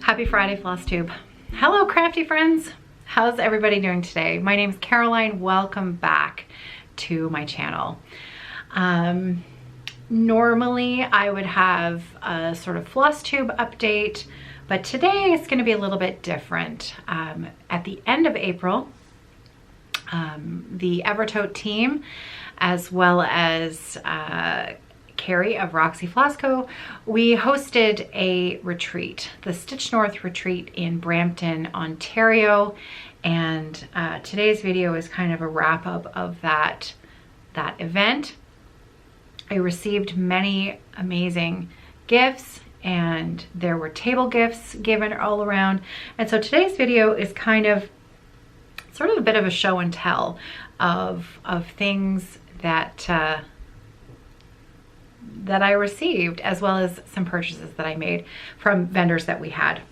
Happy Friday, Flosstube. Hello, crafty friends. How's everybody doing today? My name is Caroline. Welcome back to my channel. Normally I would have a sort of Flosstube update, but today it's going to be a little bit different. At the end of April, the Evertote team, as well as Carrie of Roxy Floss Co., we hosted a retreat, the Stitch North retreat in Brampton, Ontario, and today's video is kind of a wrap-up of that event. I received many amazing gifts, and there were table gifts given all around, and so today's video is kind of sort of a bit of a show and tell of things that that I received, as well as some purchases that I made from vendors that we had.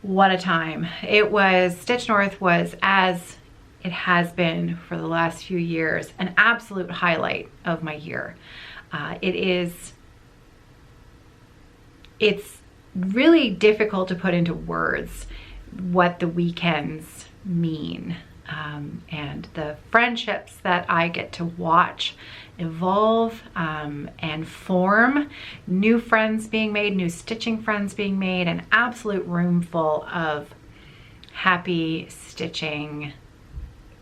What a time. It was, Stitch North was, as it has been for the last few years, an absolute highlight of my year. It's really difficult to put into words what the weekends mean. And the friendships that I get to watch evolve and form, new friends being made, new stitching friends being made, an absolute room full of happy stitching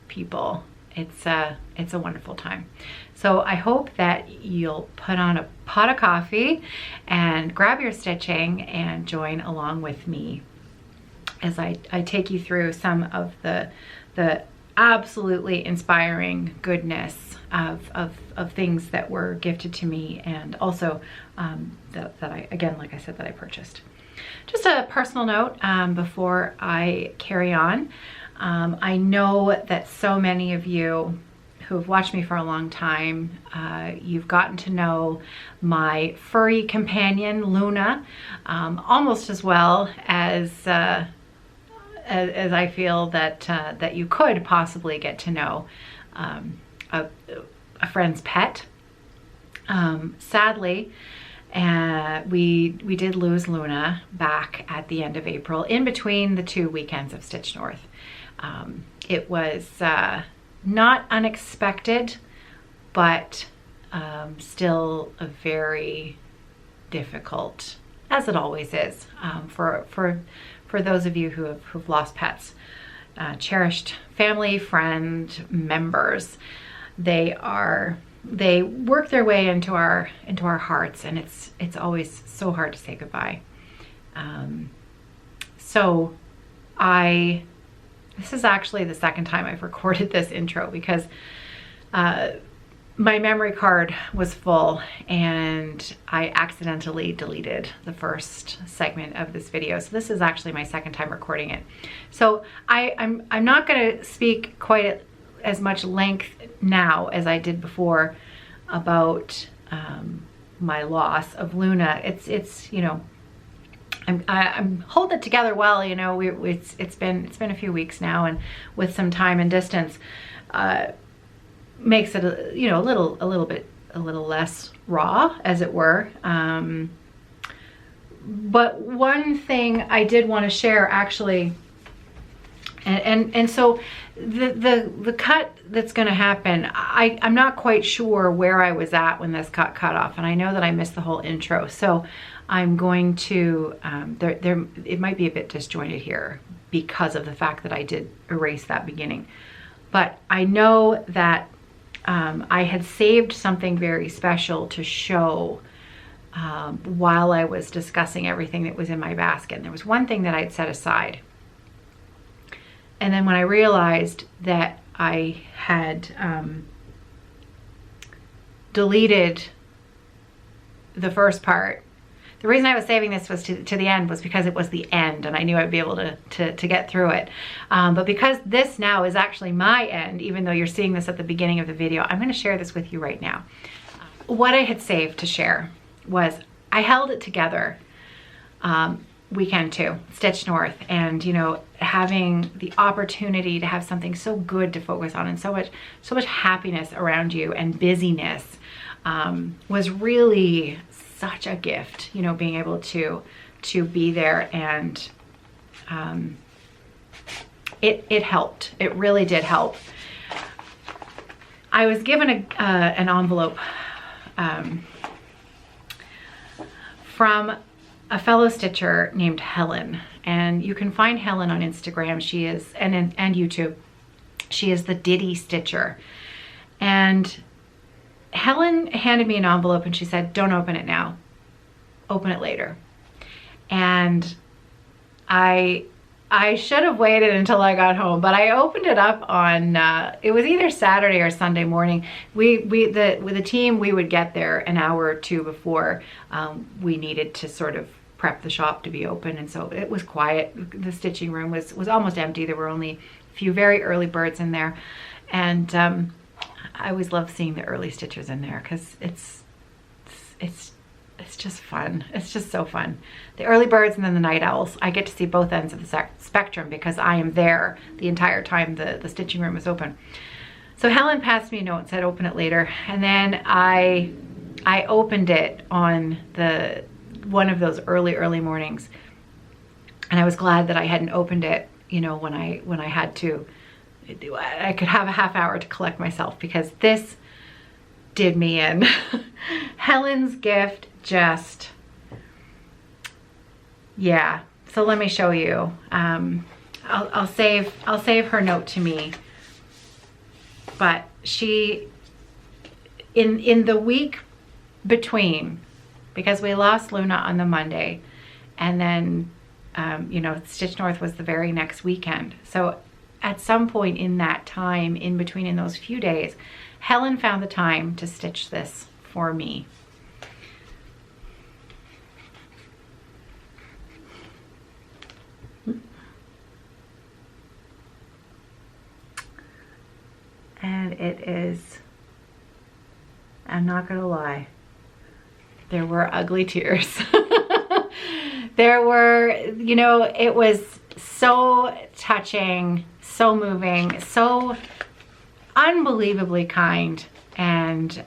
people. It's a wonderful time. So I hope that you'll put on a pot of coffee and grab your stitching and join along with me as I take you through some of the absolutely inspiring goodness of things that were gifted to me, and also that I, again, like I said, that I purchased. Just a personal note before I carry on. I know that so many of you who have watched me for a long time, you've gotten to know my furry companion, Luna, almost as well as I feel that you could possibly get to know a friend's pet. Sadly, we did lose Luna back at the end of April, in between the two weekends of Stitch North. It was not unexpected, but still a very difficult, as it always is, for those of you who've lost pets, cherished family, friend, members. They work their way into our hearts, and it's always so hard to say goodbye. This is actually the second time I've recorded this intro, because my memory card was full and I accidentally deleted the first segment of this video. So this is actually my second time recording it. So I'm not going to speak quite as much length now as I did before about my loss of Luna. It's you know, I'm holding it together well. You know, it's been a few weeks now, and with some time and distance, makes it a little less raw, as it were. But one thing I did want to share, actually, and so the cut that's going to happen, I'm not quite sure where I was at when this cut off, and I know that I missed the whole intro, so I'm going to it might be a bit disjointed here because of the fact that I did erase that beginning. But I know that I had saved something very special to show while I was discussing everything that was in my basket. And there was one thing that I'd set aside. And then when I realized that I had deleted the first part, the reason I was saving this was to the end was because it was the end, and I knew I'd be able to get through it. But because this now is actually my end, even though you're seeing this at the beginning of the video, I'm going to share this with you right now. What I had saved to share was I held it together weekend 2, Stitch North, and you know, having the opportunity to have something so good to focus on and so much happiness around you and busyness was really such a gift, you know, being able to to be there, and it helped. It really did help. I was given an envelope from a fellow stitcher named Helen, and you can find Helen on Instagram. She is, and YouTube. She is the Diddy Stitcher. And Helen handed me an envelope and she said, don't open it now, open it later. And I should have waited until I got home, but I opened it up on, it was either Saturday or Sunday morning. With the team, we would get there an hour or two before we needed to sort of prep the shop to be open. And so it was quiet. The stitching room was almost empty. There were only a few very early birds in there. And I always love seeing the early stitchers in there because it's just fun. It's just so fun. The early birds and then the night owls. I get to see both ends of the spectrum because I am there the entire time the stitching room is open. So Helen passed me a note and said open it later, and then I opened it on one of those early mornings, and I was glad that I hadn't opened it, you know, when I had to. I could have a half hour to collect myself because this did me in. Helen's gift just, yeah. So let me show you. I'll save her note to me. But she, in the week between, because we lost Luna on the Monday, and then you know, Stitch North was the very next weekend. So at some point in that time, in between, in those few days, Helen found the time to stitch this for me. And it is, I'm not gonna lie, there were ugly tears. There were, you know, it was so touching, so moving, so unbelievably kind. And,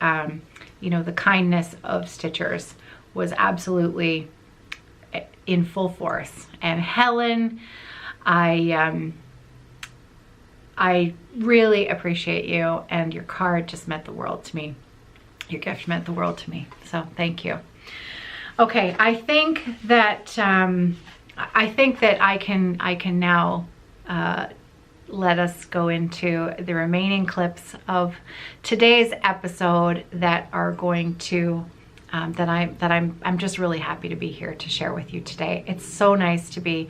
you know, the kindness of stitchers was absolutely in full force. And Helen, I really appreciate you, and your card just meant the world to me. Your gift meant the world to me. So thank you. Okay, I think that I can now let us go into the remaining clips of today's episode that are going to I'm just really happy to be here to share with you today. It's so nice to be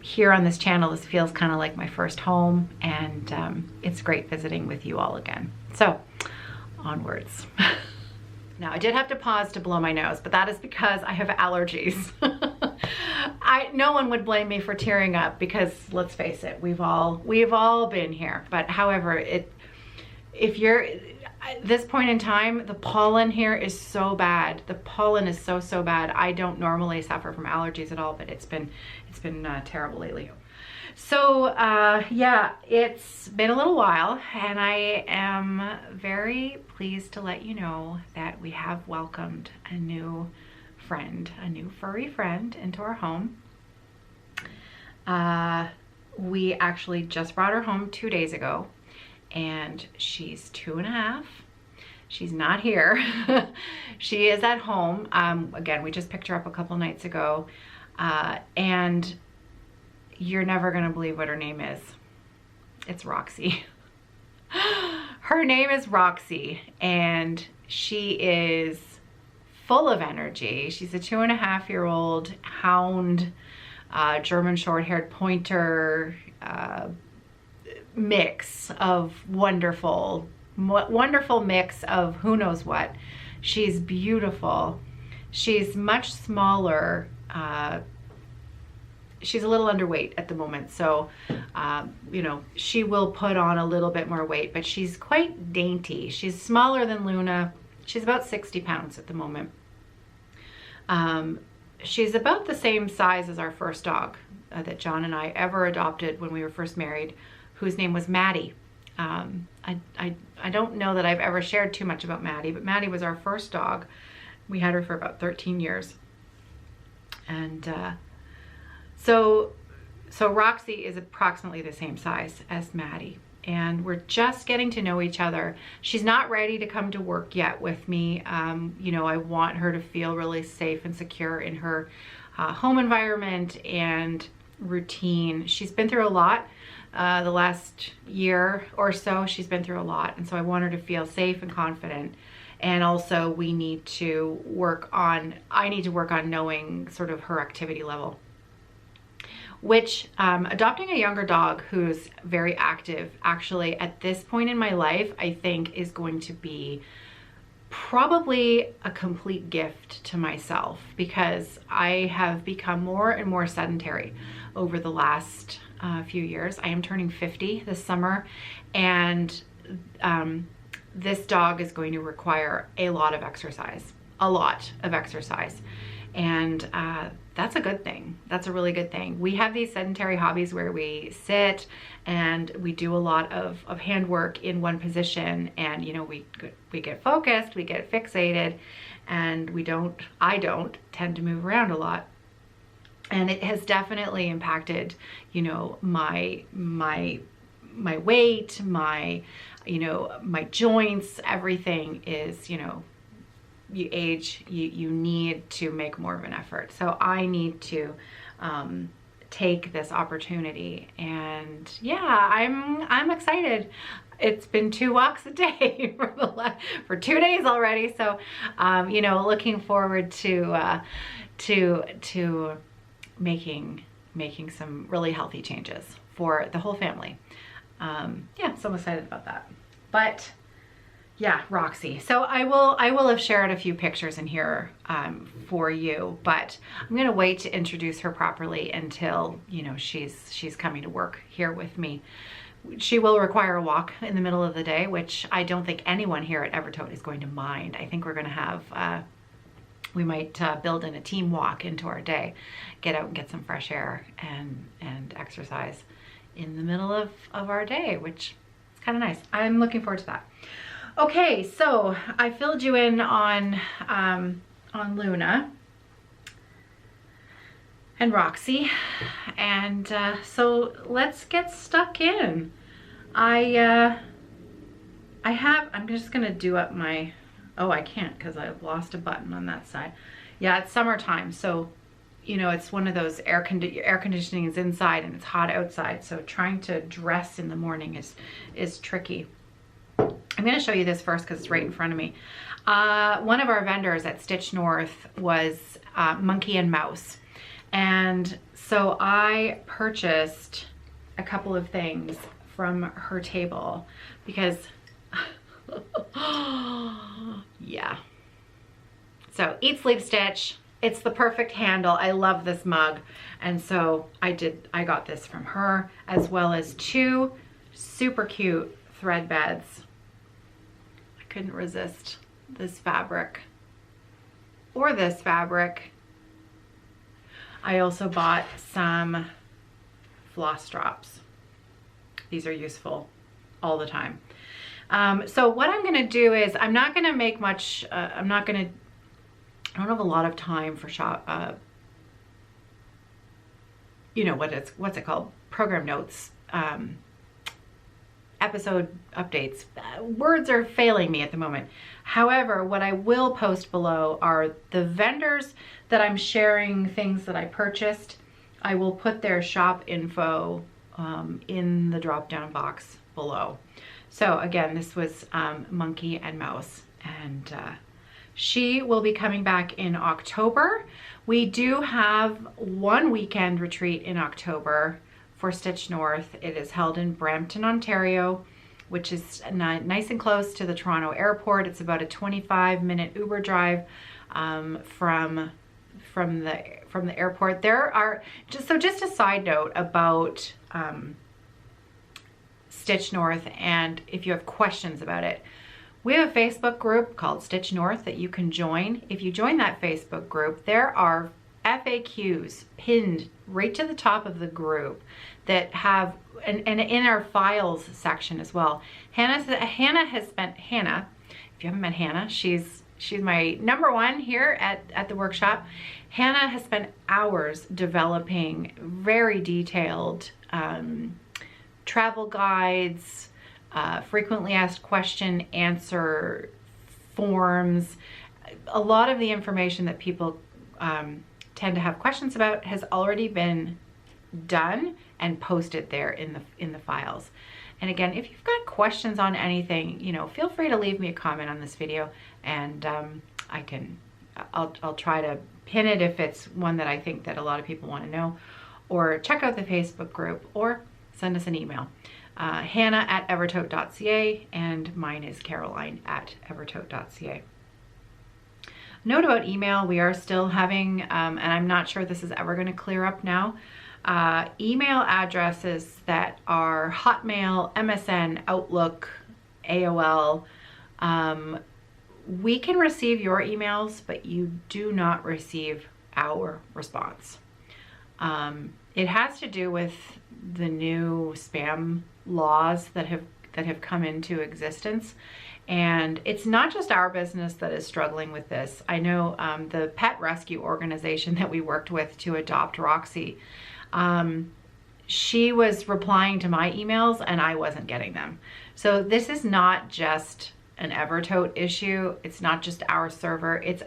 here on this channel. This feels kind of like my first home, and it's great visiting with you all again. So onwards. Now, I did have to pause to blow my nose, but that is because I have allergies. No one would blame me for tearing up because, let's face it, we've all been here. But however, if you're at this point in time, the pollen here is so bad. The pollen is so bad. I don't normally suffer from allergies at all, but it's been terrible lately. So yeah, it's been a little while, and I am very pleased to let you know that we have welcomed a new friend, a new furry friend into our home. We actually just brought her home 2 days ago, and she's 2.5. She's not here. She is at home. Again, we just picked her up a couple nights ago, and you're never gonna believe what her name is. It's Roxy. Her name is Roxy, and she is full of energy. She's a 2.5-year-old hound, German short-haired pointer, mix of wonderful mix of who knows what. She's beautiful. She's much smaller. She's a little underweight at the moment, so you know, she will put on a little bit more weight, but she's quite dainty. She's smaller than Luna. She's about 60 pounds at the moment. She's about the same size as our first dog that John and I ever adopted when we were first married, whose name was Maddie. I don't know that I've ever shared too much about Maddie, but Maddie was our first dog. We had her for about 13 years. And so Roxy is approximately the same size as Maddie, and we're just getting to know each other. She's not ready to come to work yet with me. You know, I want her to feel really safe and secure in her home environment and routine. She's been through a lot. The last year or so, she's been through a lot. And so I want her to feel safe and confident. And also I need to work on knowing sort of her activity level, which adopting a younger dog who's very active, actually at this point in my life, I think is going to be probably a complete gift to myself, because I have become more and more sedentary over the last few years. I am turning 50 this summer, and this dog is going to require a lot of exercise, and that's a good thing. That's a really good thing. We have these sedentary hobbies where we sit and we do a lot of handwork in one position, and you know, we get focused, we get fixated, and I don't tend to move around a lot. And it has definitely impacted, you know, my weight, my joints, everything is, you know, you age, you need to make more of an effort. So I need to take this opportunity, and yeah, I'm excited. It's been 2 walks a day for 2 days already. So you know, looking forward to making some really healthy changes for the whole family. Yeah, so I'm excited about that. But yeah, Roxy. So I will have shared a few pictures in here for you, but I'm gonna wait to introduce her properly until, you know, she's coming to work here with me. She will require a walk in the middle of the day, which I don't think anyone here at Evertote is going to mind. I think we're gonna have we might build in a team walk into our day, get out and get some fresh air and exercise in the middle of our day, which is kind of nice. I'm looking forward to that. Okay, so I filled you in on Luna and Roxy, and so let's get stuck in. I'm just gonna do up my, oh, I can't because I've lost a button on that side. Yeah, it's summertime, so you know, it's one of those air conditioning is inside and it's hot outside, so trying to dress in the morning is tricky. I'm going to show you this first because it's right in front of me. One of our vendors at Stitch North was Monkey and Mouse, and so I purchased a couple of things from her table because yeah. So Eat Sleep Stitch, it's the perfect handle. I love this mug, and so I got this from her, as well as 2 super cute thread beds. I couldn't resist this fabric or this fabric. I also bought some floss drops. These are useful all the time. So what I'm gonna do is, I'm not gonna make much, I don't have a lot of time for you know, what's it called? Program notes, episode updates. Words are failing me at the moment. However, what I will post below are the vendors that I'm sharing things that I purchased. I will put their shop info in the drop down box below. So again, this was Monkey and Mouse, and she will be coming back in October. We do have one weekend retreat in October for Stitch North. It is held in Brampton, Ontario, which is nice and close to the Toronto airport. It's about a 25-minute Uber drive from the airport. There are just a side note about Stitch North, and if you have questions about it, we have a Facebook group called Stitch North that you can join. If you join that Facebook group, there are FAQs pinned right to the top of the group that have, and in our files section as well. Hannah has spent, if you haven't met Hannah, she's she's my number one here at the workshop. Hannah has spent hours developing very detailed travel guides, frequently asked question answer forms. A lot of the information that people tend to have questions about has already been done and posted there in the files. And again, if you've got questions on anything, you know, feel free to leave me a comment on this video, and I'll try to pin it if it's one that I think that a lot of people want to know, or check out the Facebook group, or send us an email. Hannah@evertote.ca, and mine is Caroline@evertote.ca. Note about email, we are still having, and I'm not sure this is ever going to clear up now, email addresses that are Hotmail, MSN, Outlook, AOL. We can receive your emails, but you do not receive our response. It has to do with the new spam laws that have come into existence. And it's not just our business that is struggling with this. I know the pet rescue organization that we worked with to adopt Roxy, she was replying to my emails and I wasn't getting them. So this is not just an Evertote issue. It's not just our server. It's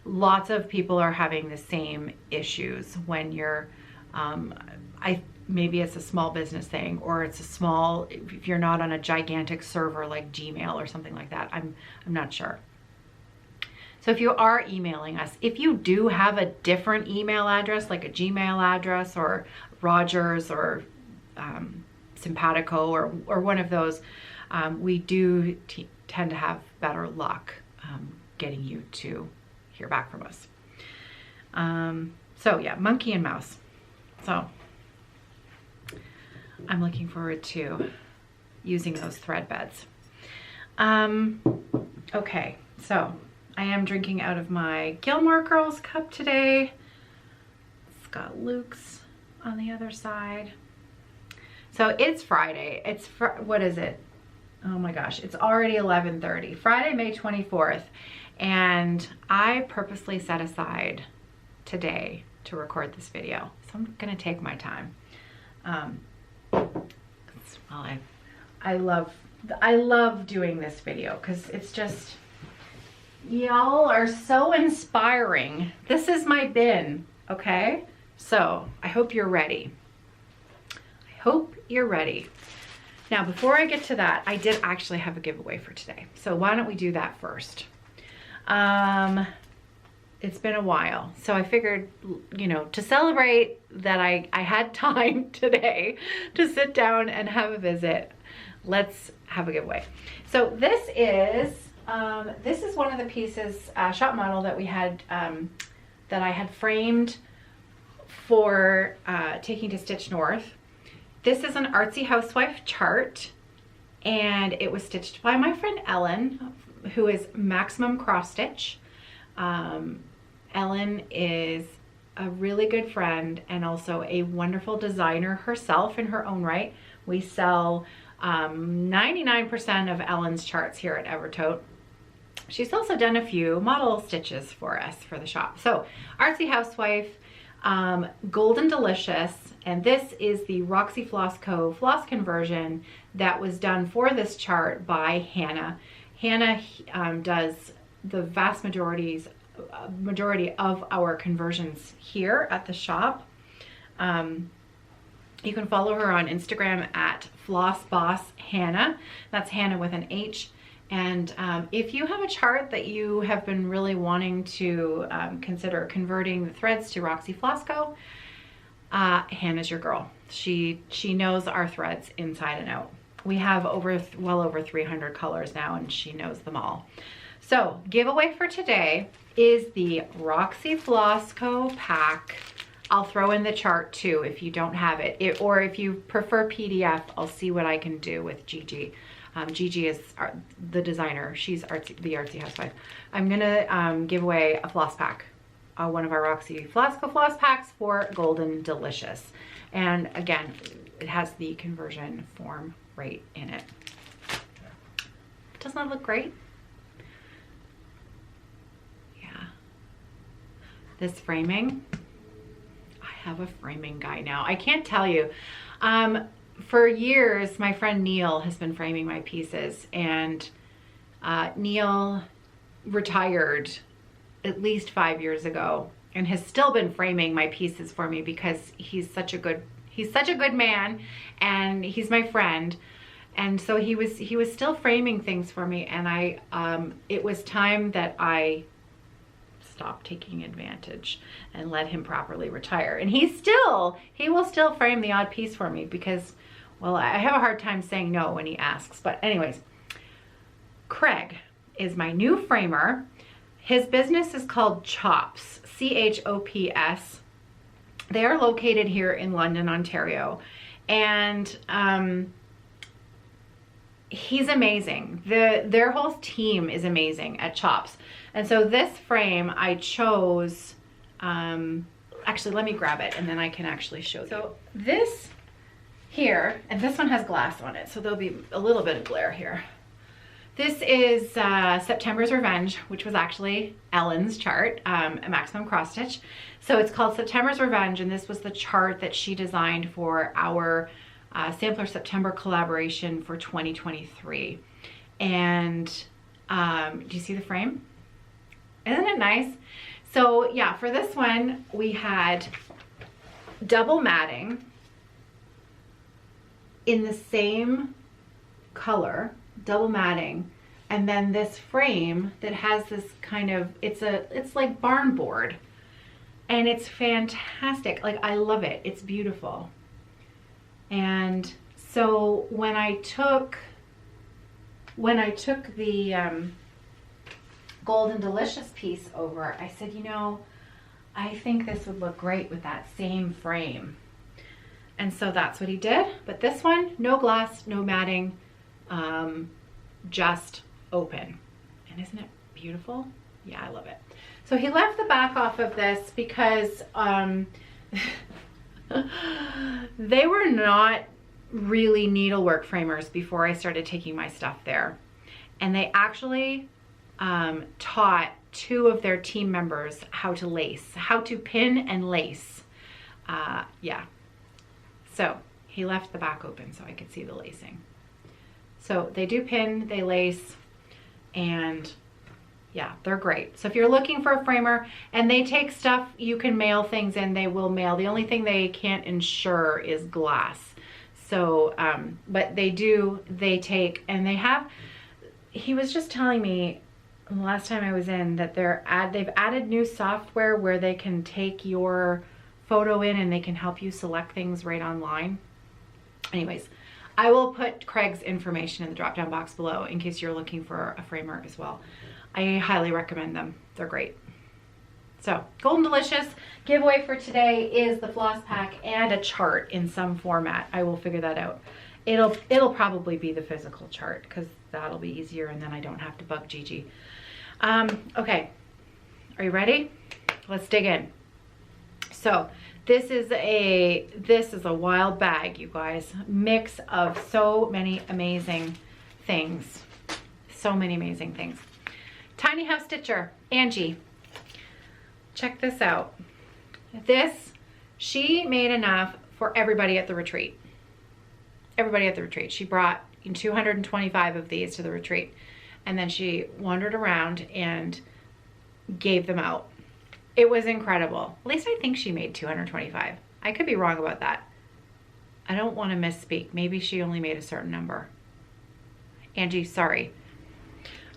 lots of people are having the same issues when you're, maybe it's a small business thing, or it's if you're not on a gigantic server like Gmail or something like that. I'm not sure. So if you are emailing us, if you do have a different email address, like a Gmail address or Rogers or Simpatico or one of those, we do tend to have better luck getting you to hear back from us. So yeah, monkey and mouse. So I'm looking forward to using those thread beds. Okay, so I am drinking out of my Gilmore Girls cup today. It's got Luke's on the other side. So it's Friday. What is it? Oh my gosh, it's already 11:30. Friday, May 24th. And I purposely set aside today to record this video. So I'm gonna take my time. Well, I love doing this video because it's just, y'all are so inspiring. This is my bin, okay? So I hope you're ready. I hope you're ready. Now, before I get to that, I did actually have a giveaway for today. So why don't we do that first? It's been a while. So I figured, you know, to celebrate that I had time today to sit down and have a visit, let's have a giveaway. So this is one of the pieces, shop model that we had, that I had framed for taking to Stitch North. This is an Artsy Housewife chart, and it was stitched by my friend Ellen, who is Maximum Cross Stitch. Ellen is a really good friend and also a wonderful designer herself in her own right. We sell 99% of Ellen's charts here at Evertote. She's also done a few model stitches for us for the shop. So Artsy Housewife, Golden Delicious, and this is the Roxy Floss Co. floss conversion that was done for this chart by Hannah. Hannah does the vast majority of our conversions here at the shop. You can follow her on Instagram at flossbosshannah. That's Hannah with an H. And if you have a chart that you have been really wanting to consider converting the threads to Roxy Floss Co., Hannah's your girl. She knows our threads inside and out. We have well over 300 colors now, and she knows them all. So giveaway for today is the Roxy Floss Co. pack. I'll throw in the chart too if you don't have it, or if you prefer PDF, I'll see what I can do with Gigi. Gigi is the designer. She's the Artsy Housewife. I'm gonna give away a floss pack, one of our Roxy Floss Co. floss packs for Golden Delicious. And again, it has the conversion form right in it. Doesn't that look great? this framing. I have a framing guy now. I can't tell you. For years, my friend Neil has been framing my pieces, and Neil retired at least 5 years ago and has still been framing my pieces for me because he's such a good man, and he's my friend. And so he was still framing things for me, and it was time that I stopped taking advantage and let him properly retire. And he will still frame the odd piece for me because, well, I have a hard time saying no when he asks. But anyways, Craig is my new framer. His business is called Chops, C-H-O-P-S. They are located here in London, Ontario. And he's amazing. Their whole team is amazing at Chops. And so this frame I chose, actually let me grab it and then I can actually show you. So this here, and this one has glass on it, so there'll be a little bit of glare here. This is September's Revenge, which was actually Ellen's chart, a maximum cross stitch. So it's called September's Revenge, and this was the chart that she designed for our Sampler September collaboration for 2023. And do you see the frame? Isn't it nice? So yeah, for this one, we had double matting in the same color, double matting, and then this frame that has this kind of, it's like barn board, and it's fantastic. Like, I love it. It's beautiful. And so when I took the Golden Delicious piece over, I said, you know, I think this would look great with that same frame. And so that's what he did. But this one, no glass, no matting, just open. And isn't it beautiful? Yeah, I love it. So he left the back off of this because they were not really needlework framers before I started taking my stuff there. And they actually taught 2 of their team members how to lace, how to pin and lace. Yeah. So he left the back open so I could see the lacing. So they do pin, they lace, and yeah, they're great. So if you're looking for a framer, and they take stuff, you can mail things in, they will mail. The only thing they can't insure is glass. So, but they take, and they have, he was just telling me the last time I was in that they've added new software where they can take your photo in and they can help you select things right online. Anyways, I will put Craig's information in the drop down box below in case you're looking for a framer as well. I highly recommend them. They're great. So Golden Delicious giveaway for today is the floss pack and a chart in some format. I will figure that out. It'll probably be the physical chart because that'll be easier and then I don't have to bug Gigi. Okay, are you ready? Let's dig in. So this is a wild bag, you guys. Mix of so many amazing things. So many amazing things. Tiny House Stitcher, Angie. Check this out. She made enough for everybody at the retreat. Everybody at the retreat. She brought 225 of these to the retreat. And then she wandered around and gave them out. It was incredible. At least I think she made 225. I could be wrong about that. I don't want to misspeak. Maybe she only made a certain number. Angie, sorry.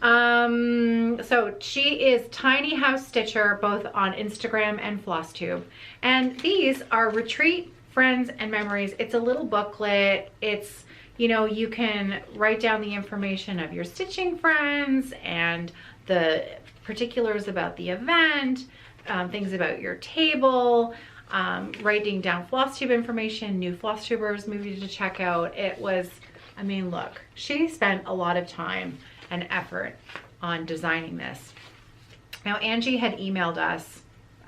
So she is Tiny House Stitcher, both on Instagram and Flosstube. And these are retreat friends and memories. It's a little booklet. It's, you know, you can write down the information of your stitching friends and the particulars about the event, things about your table, writing down Flosstube information, new Flosstubers movie to check out. It was, I mean, look, she spent a lot of time and effort on designing this. Now, Angie had emailed us,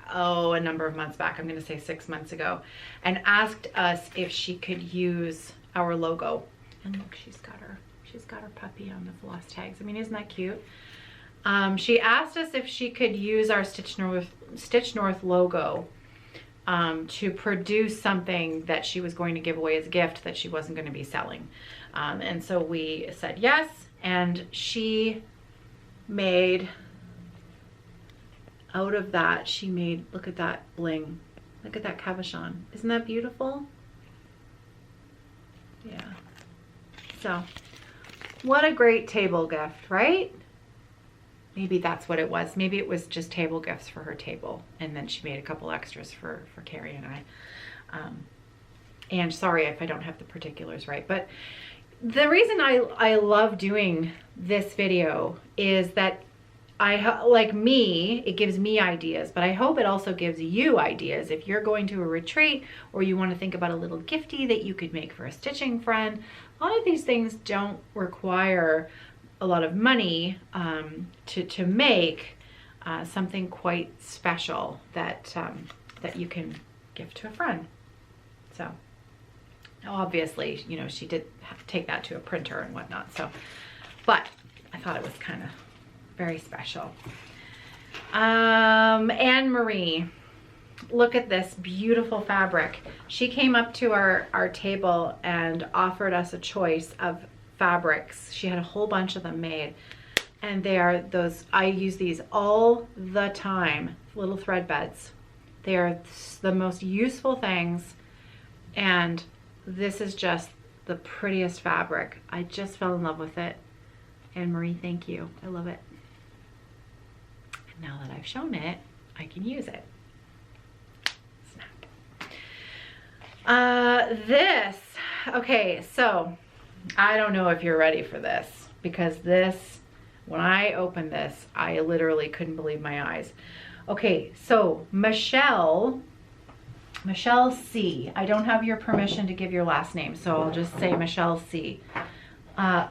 a number of months back, I'm gonna say 6 months ago, and asked us if she could use our logo. And look, she's got her puppy on the floss tags. I mean, isn't that cute? She asked us if she could use our Stitch Stitch North logo to produce something that she was going to give away as a gift that she wasn't going to be selling. And so we said yes, and she made, out of that, she made, look at that bling. Look at that cabochon. Isn't that beautiful? Yeah. So, what a great table gift, right? Maybe that's what it was. Maybe it was just table gifts for her table, and then she made a couple extras for Carrie and I. And sorry if I don't have the particulars right, but the reason I love doing this video is that like me, it gives me ideas, but I hope it also gives you ideas. If you're going to a retreat or you want to think about a little gifty that you could make for a stitching friend, a lot of these things don't require a lot of money to make something quite special that that you can give to a friend. So obviously, you know, she did have to take that to a printer and whatnot. So, but I thought it was kind of very special. Anne Marie, look at this beautiful fabric. She came up to our table and offered us a choice of fabrics. She had a whole bunch of them made, and they are those, I use these all the time, little thread beds. They are the most useful things, and this is just the prettiest fabric. I just fell in love with it. Anne Marie, thank you. I love it. And now that I've shown it, I can use it. Snap. Okay, so I don't know if you're ready for this, because this, when I opened this, I literally couldn't believe my eyes. Okay, so Michelle C. I don't have your permission to give your last name, so I'll just say Michelle C. Now,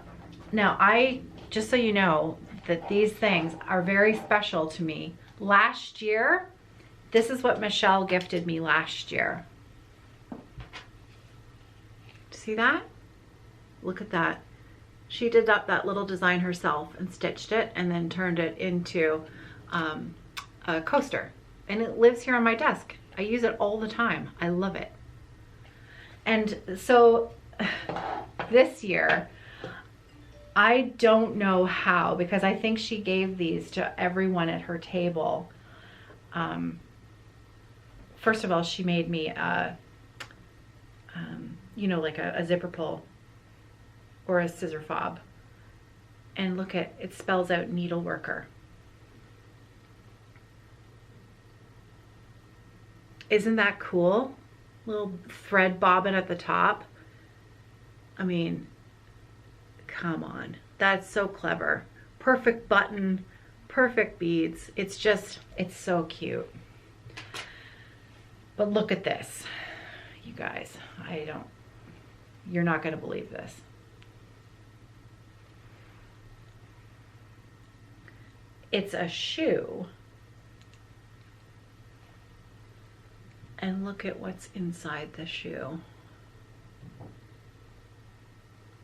just so you know, that these things are very special to me. Last year, this is what Michelle gifted me last year. See that? Look at that. She did that little design herself and stitched it and then turned it into a coaster. And it lives here on my desk. I use it all the time. I love it. And so this year, I don't know how, because I think she gave these to everyone at her table. First of all, she made me you know, like a zipper pull or a scissor fob. And look at, it spells out needle worker. Isn't that cool? Little thread bobbin at the top. I mean, come on. That's so clever. Perfect button, perfect beads. It's just, it's so cute. But look at this, you guys. You're not gonna believe this. It's a shoe. And look at what's inside the shoe.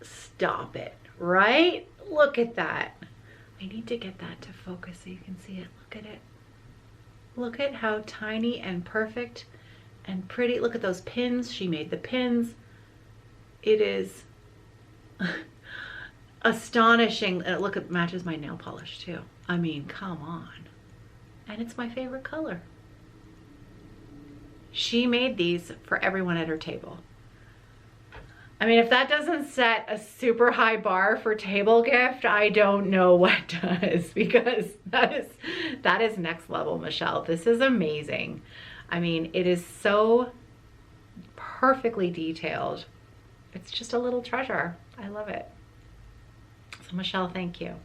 Stop it, right? Look at that. I need to get that to focus so you can see it. Look at it. Look at how tiny and perfect and pretty. Look at those pins. She made the pins. It is astonishing. Look, it matches my nail polish too. I mean, come on. And it's my favorite color. She made these for everyone at her table. I mean, if that doesn't set a super high bar for table gift, I don't know what does, because that is next level, Michelle. This is amazing. I mean, it is so perfectly detailed. It's just a little treasure. I love it. So Michelle, thank you.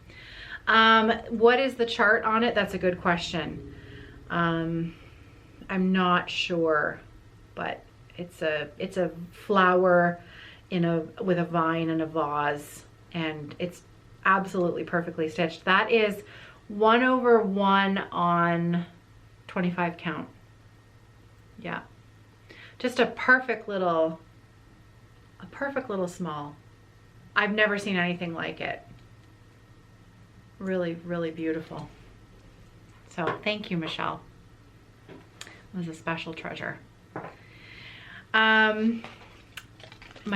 What is the chart on it? That's a good question. I'm not sure, but it's a flower with a vine and a vase, and it's absolutely perfectly stitched. That is 1/1 on 25 count. Yeah, just a perfect little small. I've never seen anything like it. Really, really beautiful. So thank you, Michelle. was a special treasure. My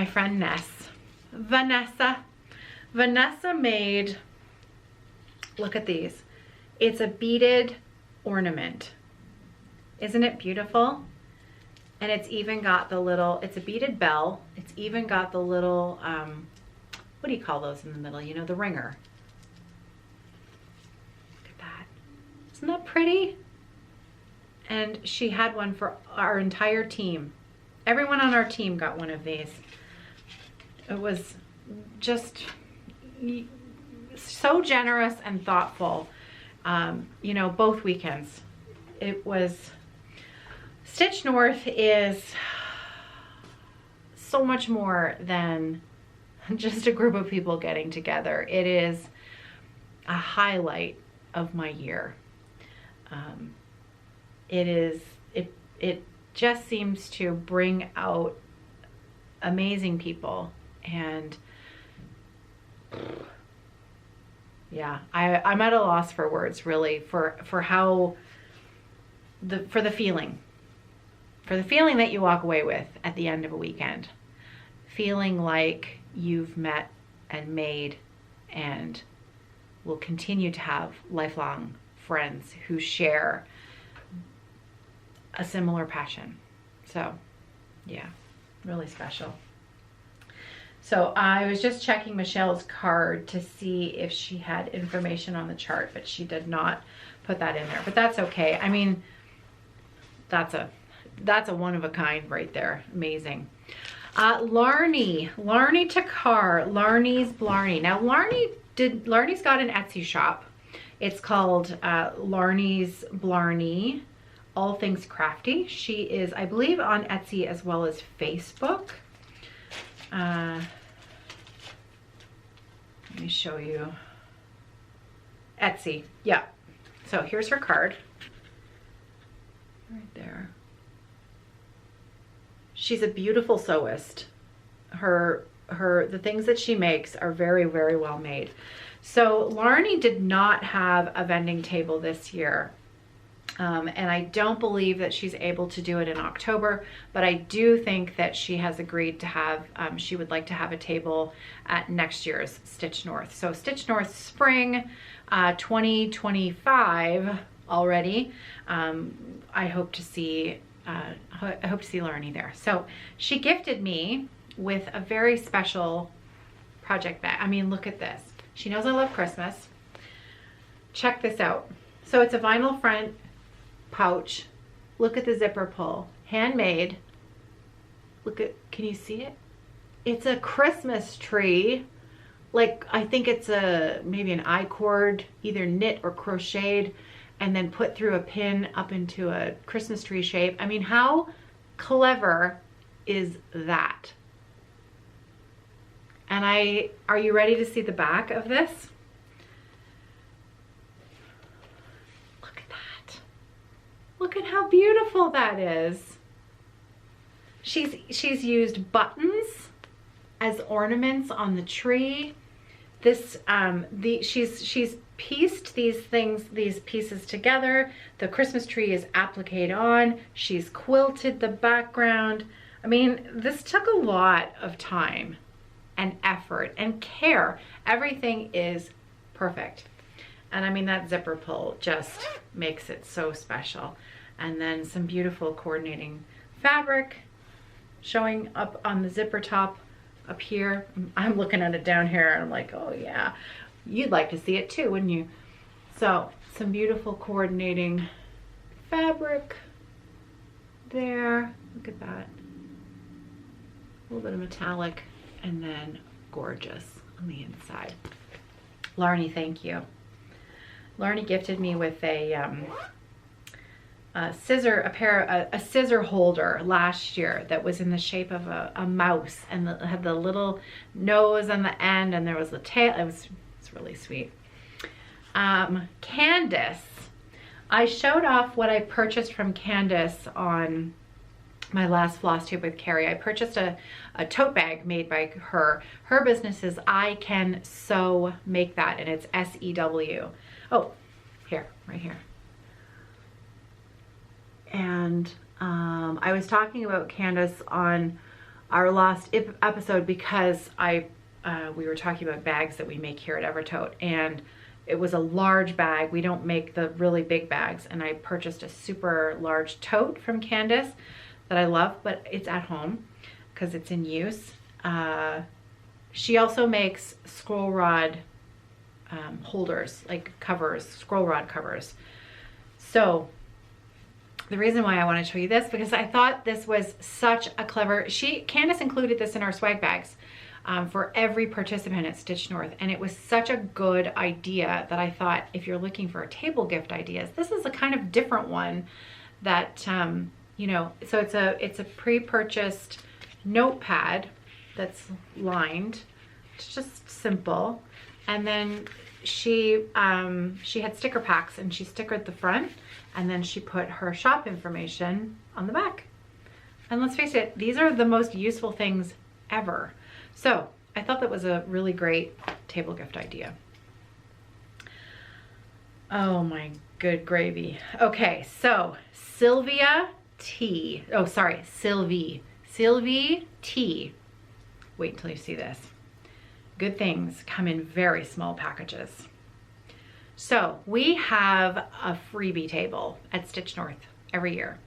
friend Vanessa made, look at these. It's a beaded ornament. Isn't it beautiful? And it's even got the little, it's a beaded bell. It's even got the little, what do you call those in the middle? You know, the ringer. Look at that. Isn't that pretty? And she had one for our entire team. Everyone on our team got one of these. It was just so generous and thoughtful. You know, both weekends. It was, Stitch North is so much more than just a group of people getting together. It is a highlight of my year. It just seems to bring out amazing people, and yeah, I'm at a loss for words, really, for how for the feeling that you walk away with at the end of a weekend, feeling like you've met and made and will continue to have lifelong friends who share a similar passion. So yeah, really special. So I was just checking Michelle's card to see if she had information on the chart, but she did not put that in there, but that's okay. I mean, that's a one of a kind right there. Amazing. Larnie Takar, Larnie's Blarney. Now Larnie's got an Etsy shop. It's called Larnie's Blarney, All Things Crafty. She is, I believe, on Etsy as well as Facebook. Let me show you. Etsy, yeah. So here's her card. Right there. She's a beautiful sewist. The things that she makes are very, very well made. So Larnie did not have a vending table this year. And I don't believe that she's able to do it in October, but I do think that she has agreed to have, she would like to have a table at next year's Stitch North. So Stitch North Spring 2025 already. I hope to see Larnie there. So she gifted me with a very special project bag. I mean, look at this. She knows I love Christmas. Check this out. So it's a vinyl front pouch. Look at the zipper pull. Handmade. Look at, can you see it? It's a Christmas tree. Like, I think it's maybe an I-cord, either knit or crocheted, and then put through a pin up into a Christmas tree shape. I mean, how clever is that? And are you ready to see the back of this? Look at that. Look at how beautiful that is. She's used buttons as ornaments on the tree. This she's pieced these pieces together. The Christmas tree is appliqued on. She's quilted the background. I mean, this took a lot of time and effort and care. Everything is perfect. And I mean, that zipper pull just makes it so special. And then some beautiful coordinating fabric showing up on the zipper top up here. I'm looking at it down here and I'm like, oh yeah, you'd like to see it too, wouldn't you? So some beautiful coordinating fabric there. Look at that. A little bit of metallic and then gorgeous on the inside. Larnie, thank you. Larnie gifted me with a scissor holder last year that was in the shape of a mouse, and it had the little nose on the end, and there was the tail. It's really sweet. Candace, I showed off what I purchased from Candace on my last Flosstube with Carrie. I purchased a tote bag made by her. Her business is I Can Sew Make That, and it's S-E-W. Oh, here, right here. And and I was talking about Candace on our last episode because we were talking about bags that we make here at Evertote, and it was a large bag. We don't make the really big bags, and I purchased a super large tote from Candace that I love, but it's at home because it's in use. She also makes scroll rod holders, like covers, scroll rod covers. So the reason why I want to show you this, because I thought this was such a clever, Candace included this in our swag bags for every participant at Stitch North, and it was such a good idea that I thought, if you're looking for table gift ideas, this is a kind of different one that, you know, so it's a pre-purchased notepad that's lined. It's just simple. And then she had sticker packs, and she stickered the front, and then she put her shop information on the back. And let's face it, these are the most useful things ever. So I thought that was a really great table gift idea. Oh my good gravy. Okay, so Sylvie T. Wait until you see this. Good things come in very small packages. So we have a freebie table at Stitch North every year.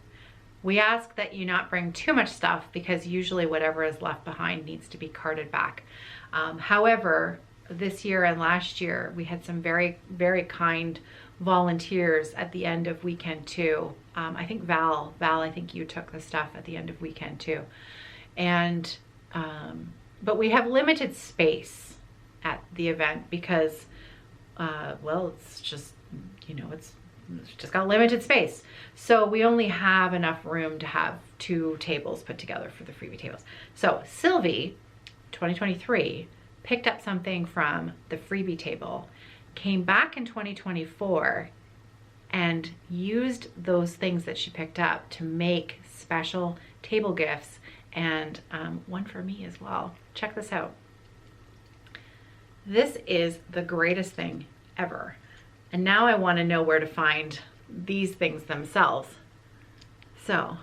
We ask that you not bring too much stuff because usually whatever is left behind needs to be carted back. However, this year and last year, we had some very, very kind volunteers at the end of weekend two. I think Val, I think you took the stuff at the end of weekend two. And, but we have limited space at the event because, well, it's just, you know, it's just got limited space. So we only have enough room to have 2 tables put together for the freebie tables. So Sylvie, 2023, picked up something from the freebie table, came back in 2024 and used those things that she picked up to make special table gifts, and one for me as well. Check this out. This is the greatest thing ever. And now I want to know where to find these things themselves. So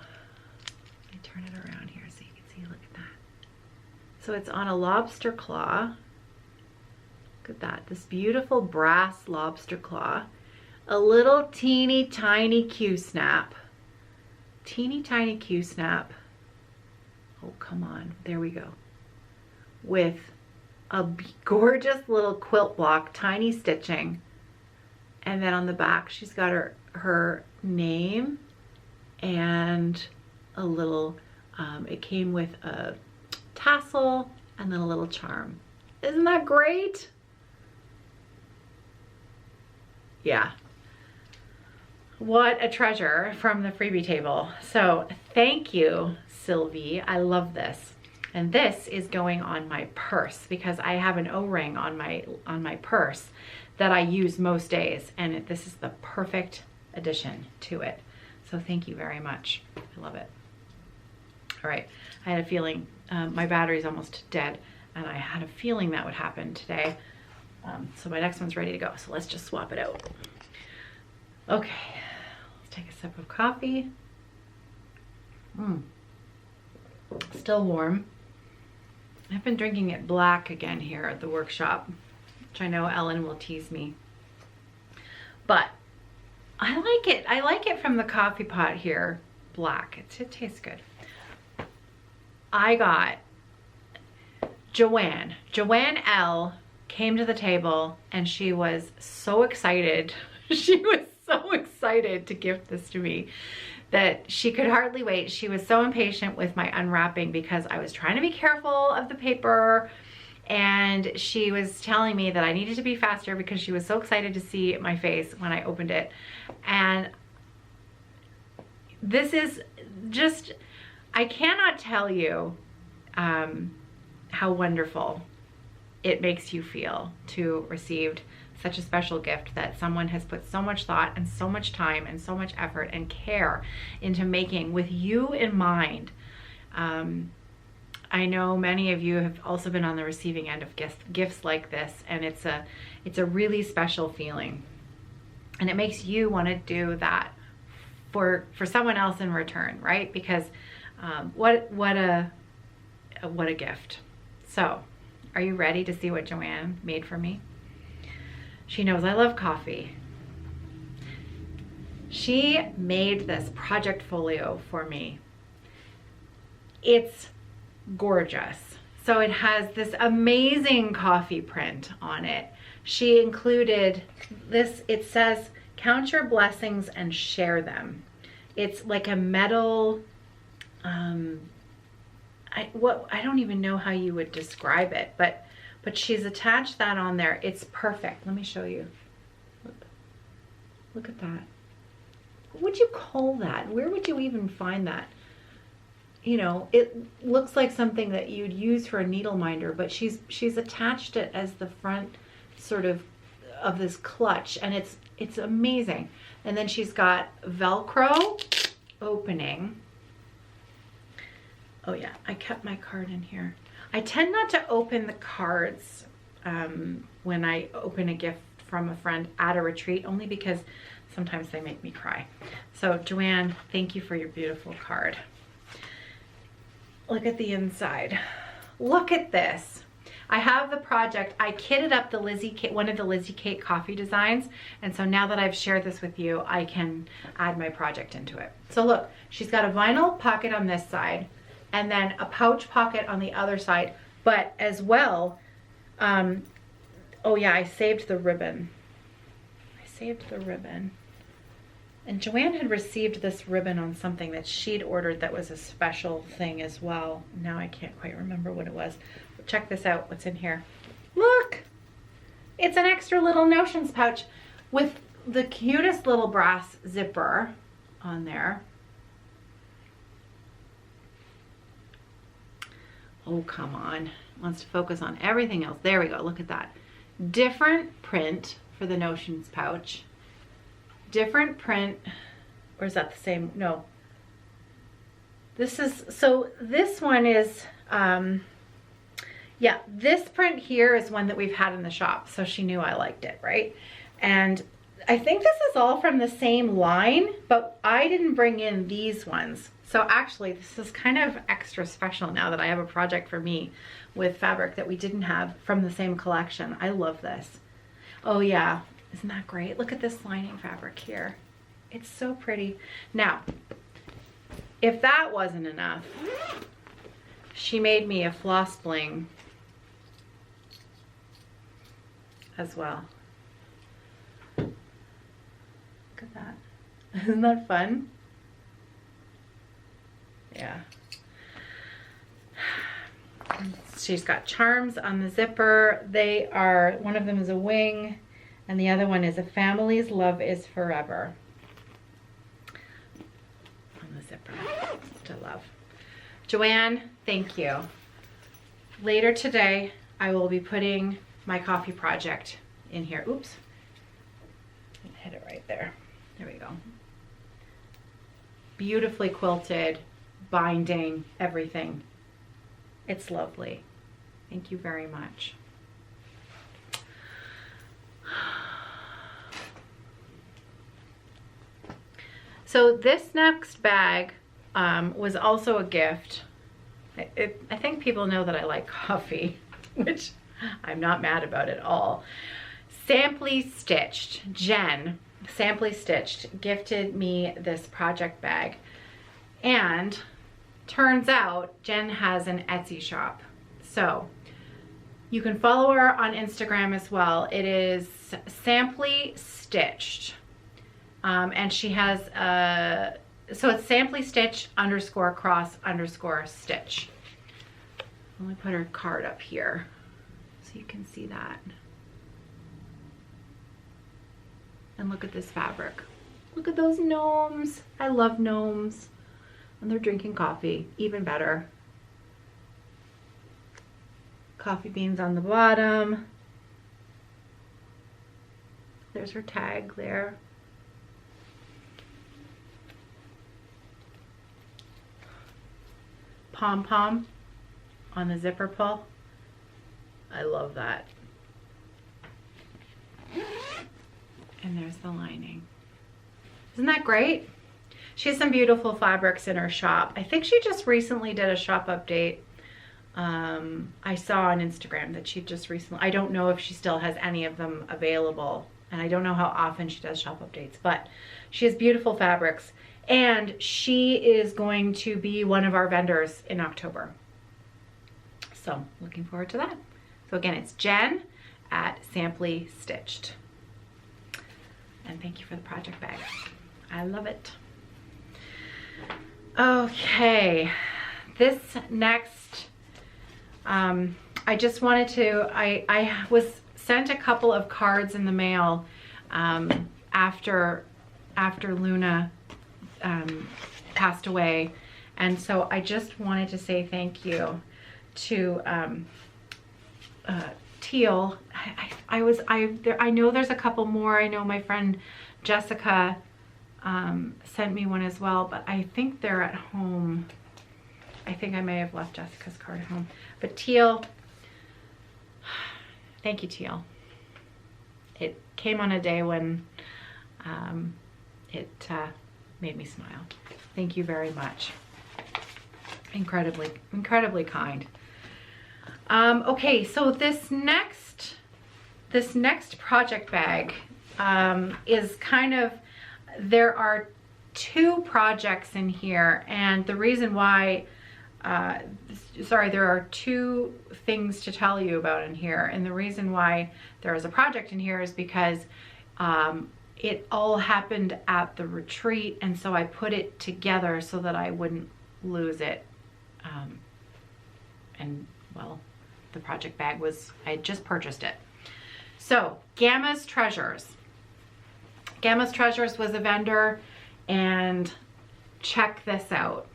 let me turn it around here so you can see, look at that. So it's on a lobster claw. Look at that, this beautiful brass lobster claw. A little teeny tiny Q-snap. Teeny tiny Q-snap. Oh, come on, there we go. With a gorgeous little quilt block, tiny stitching. And then on the back, she's got her name and a little, it came with a tassel and then a little charm. Isn't that great? Yeah. What a treasure from the freebie table. So thank you, Sylvie. I love this. And this is going on my purse because I have an O-ring on my purse that I use most days, and this is the perfect addition to it. So thank you very much. I love it. All right, I had a feeling my battery's almost dead, and I had a feeling that would happen today. So my next one's ready to go. So let's just swap it out. Okay, let's take a sip of coffee. Still warm. I've been drinking it black again here at the workshop, which I know Ellen will tease me. But I like it. I like it from the coffee pot here, black. It tastes good. I got Joanne L came to the table and she was so excited. She was so excited to gift this to me that she could hardly wait. She was so impatient with my unwrapping because I was trying to be careful of the paper, and she was telling me that I needed to be faster because she was so excited to see my face when I opened it. And this is just, I cannot tell you how wonderful it makes you feel to receive such a special gift that someone has put so much thought and so much time and so much effort and care into making with you in mind. I know many of you have also been on the receiving end of gifts like this, and it's a really special feeling, and it makes you want to do that for someone else in return, right? Because what a gift. So, are you ready to see what Joanne made for me? She knows I love coffee. She made this project folio for me. It's gorgeous. So it has this amazing coffee print on it. She included this, it says, count your blessings and share them. It's like a metal, I don't even know how you would describe it, but she's attached that on there. It's perfect. Let me show you. Look at that. What would you call that? Where would you even find that? You know, it looks like something that you'd use for a needle minder, but she's attached it as the front sort of this clutch, and it's amazing. And then she's got Velcro opening. Oh yeah, I kept my card in here. I tend not to open the cards when I open a gift from a friend at a retreat, only because sometimes they make me cry. So Joanne, thank you for your beautiful card. Look at the inside. Look at this. I have the project. I kitted up the one of the Lizzie Kate coffee designs. And so now that I've shared this with you, I can add my project into it. So look, she's got a vinyl pocket on this side and then a pouch pocket on the other side. But as well, oh yeah, I saved the ribbon. I saved the ribbon. And Joanne had received this ribbon on something that she'd ordered that was a special thing as well. Now I can't quite remember what it was. But check this out, what's in here. Look! It's an extra little notions pouch with the cutest little brass zipper on there. Oh, come on. Wants to focus on everything else. There we go, look at that. Different print for the notions pouch. Different print, or is that the same? No. This is, so this one is, yeah, this print here is one that we've had in the shop, so she knew I liked it, right? And I think this is all from the same line, but I didn't bring in these ones. So actually, this is kind of extra special now that I have a project for me with fabric that we didn't have from the same collection. I love this. Oh yeah. Isn't that great? Look at this lining fabric here. It's so pretty. Now, if that wasn't enough, she made me a floss bling as well. Look at that. Isn't that fun? Yeah. She's got charms on the zipper. They are, one of them is a wing, and the other one is a family's love is forever on the zipper, which I love. Joanne, thank you. Later today, I will be putting my coffee project in here. Oops, hit it right there. There we go. Beautifully quilted, binding, everything. It's lovely. Thank you very much. So this next bag was also a gift. I think people know that I like coffee, which I'm not mad about at all. Samply Stitched, Jen, Samply Stitched, gifted me this project bag. And turns out Jen has an Etsy shop. So you can follow her on Instagram as well. It is Samply Stitched. And she has so it's Samply Stitch _cross_stitch. Let me put her card up here so you can see that. And look at this fabric. Look at those gnomes. I love gnomes. And they're drinking coffee, even better. Coffee beans on the bottom. There's her tag there. Pom-pom on the zipper pull. I love that. And there's the lining. Isn't that great? She has some beautiful fabrics in her shop. I think she just recently did a shop update. I saw on Instagram that she just recently, I don't know if she still has any of them available, and I don't know how often she does shop updates, but she has beautiful fabrics, and she is going to be one of our vendors in October. So looking forward to that. So again, it's Jen at Samply Stitched. And thank you for the project bag. I love it. Okay, this next, I just wanted to, I was sent a couple of cards in the mail after Luna passed away. And so I just wanted to say thank you to Teal. I know there's a couple more. I know my friend Jessica sent me one as well, but I think they're at home. I think I may have left Jessica's card at home. But Teal, thank you, Teal. It came on a day when it made me smile. Thank you very much. Incredibly, incredibly kind. Okay, so this next project bag is kind of, there are two projects in here, and the reason why, there are two things to tell you about in here, and the reason why there is a project in here is because it all happened at the retreat, and so I put it together so that I wouldn't lose it. And well, the project bag was, I had just purchased it. So Gamma's Treasures. Gamma's Treasures was a vendor, and check this out.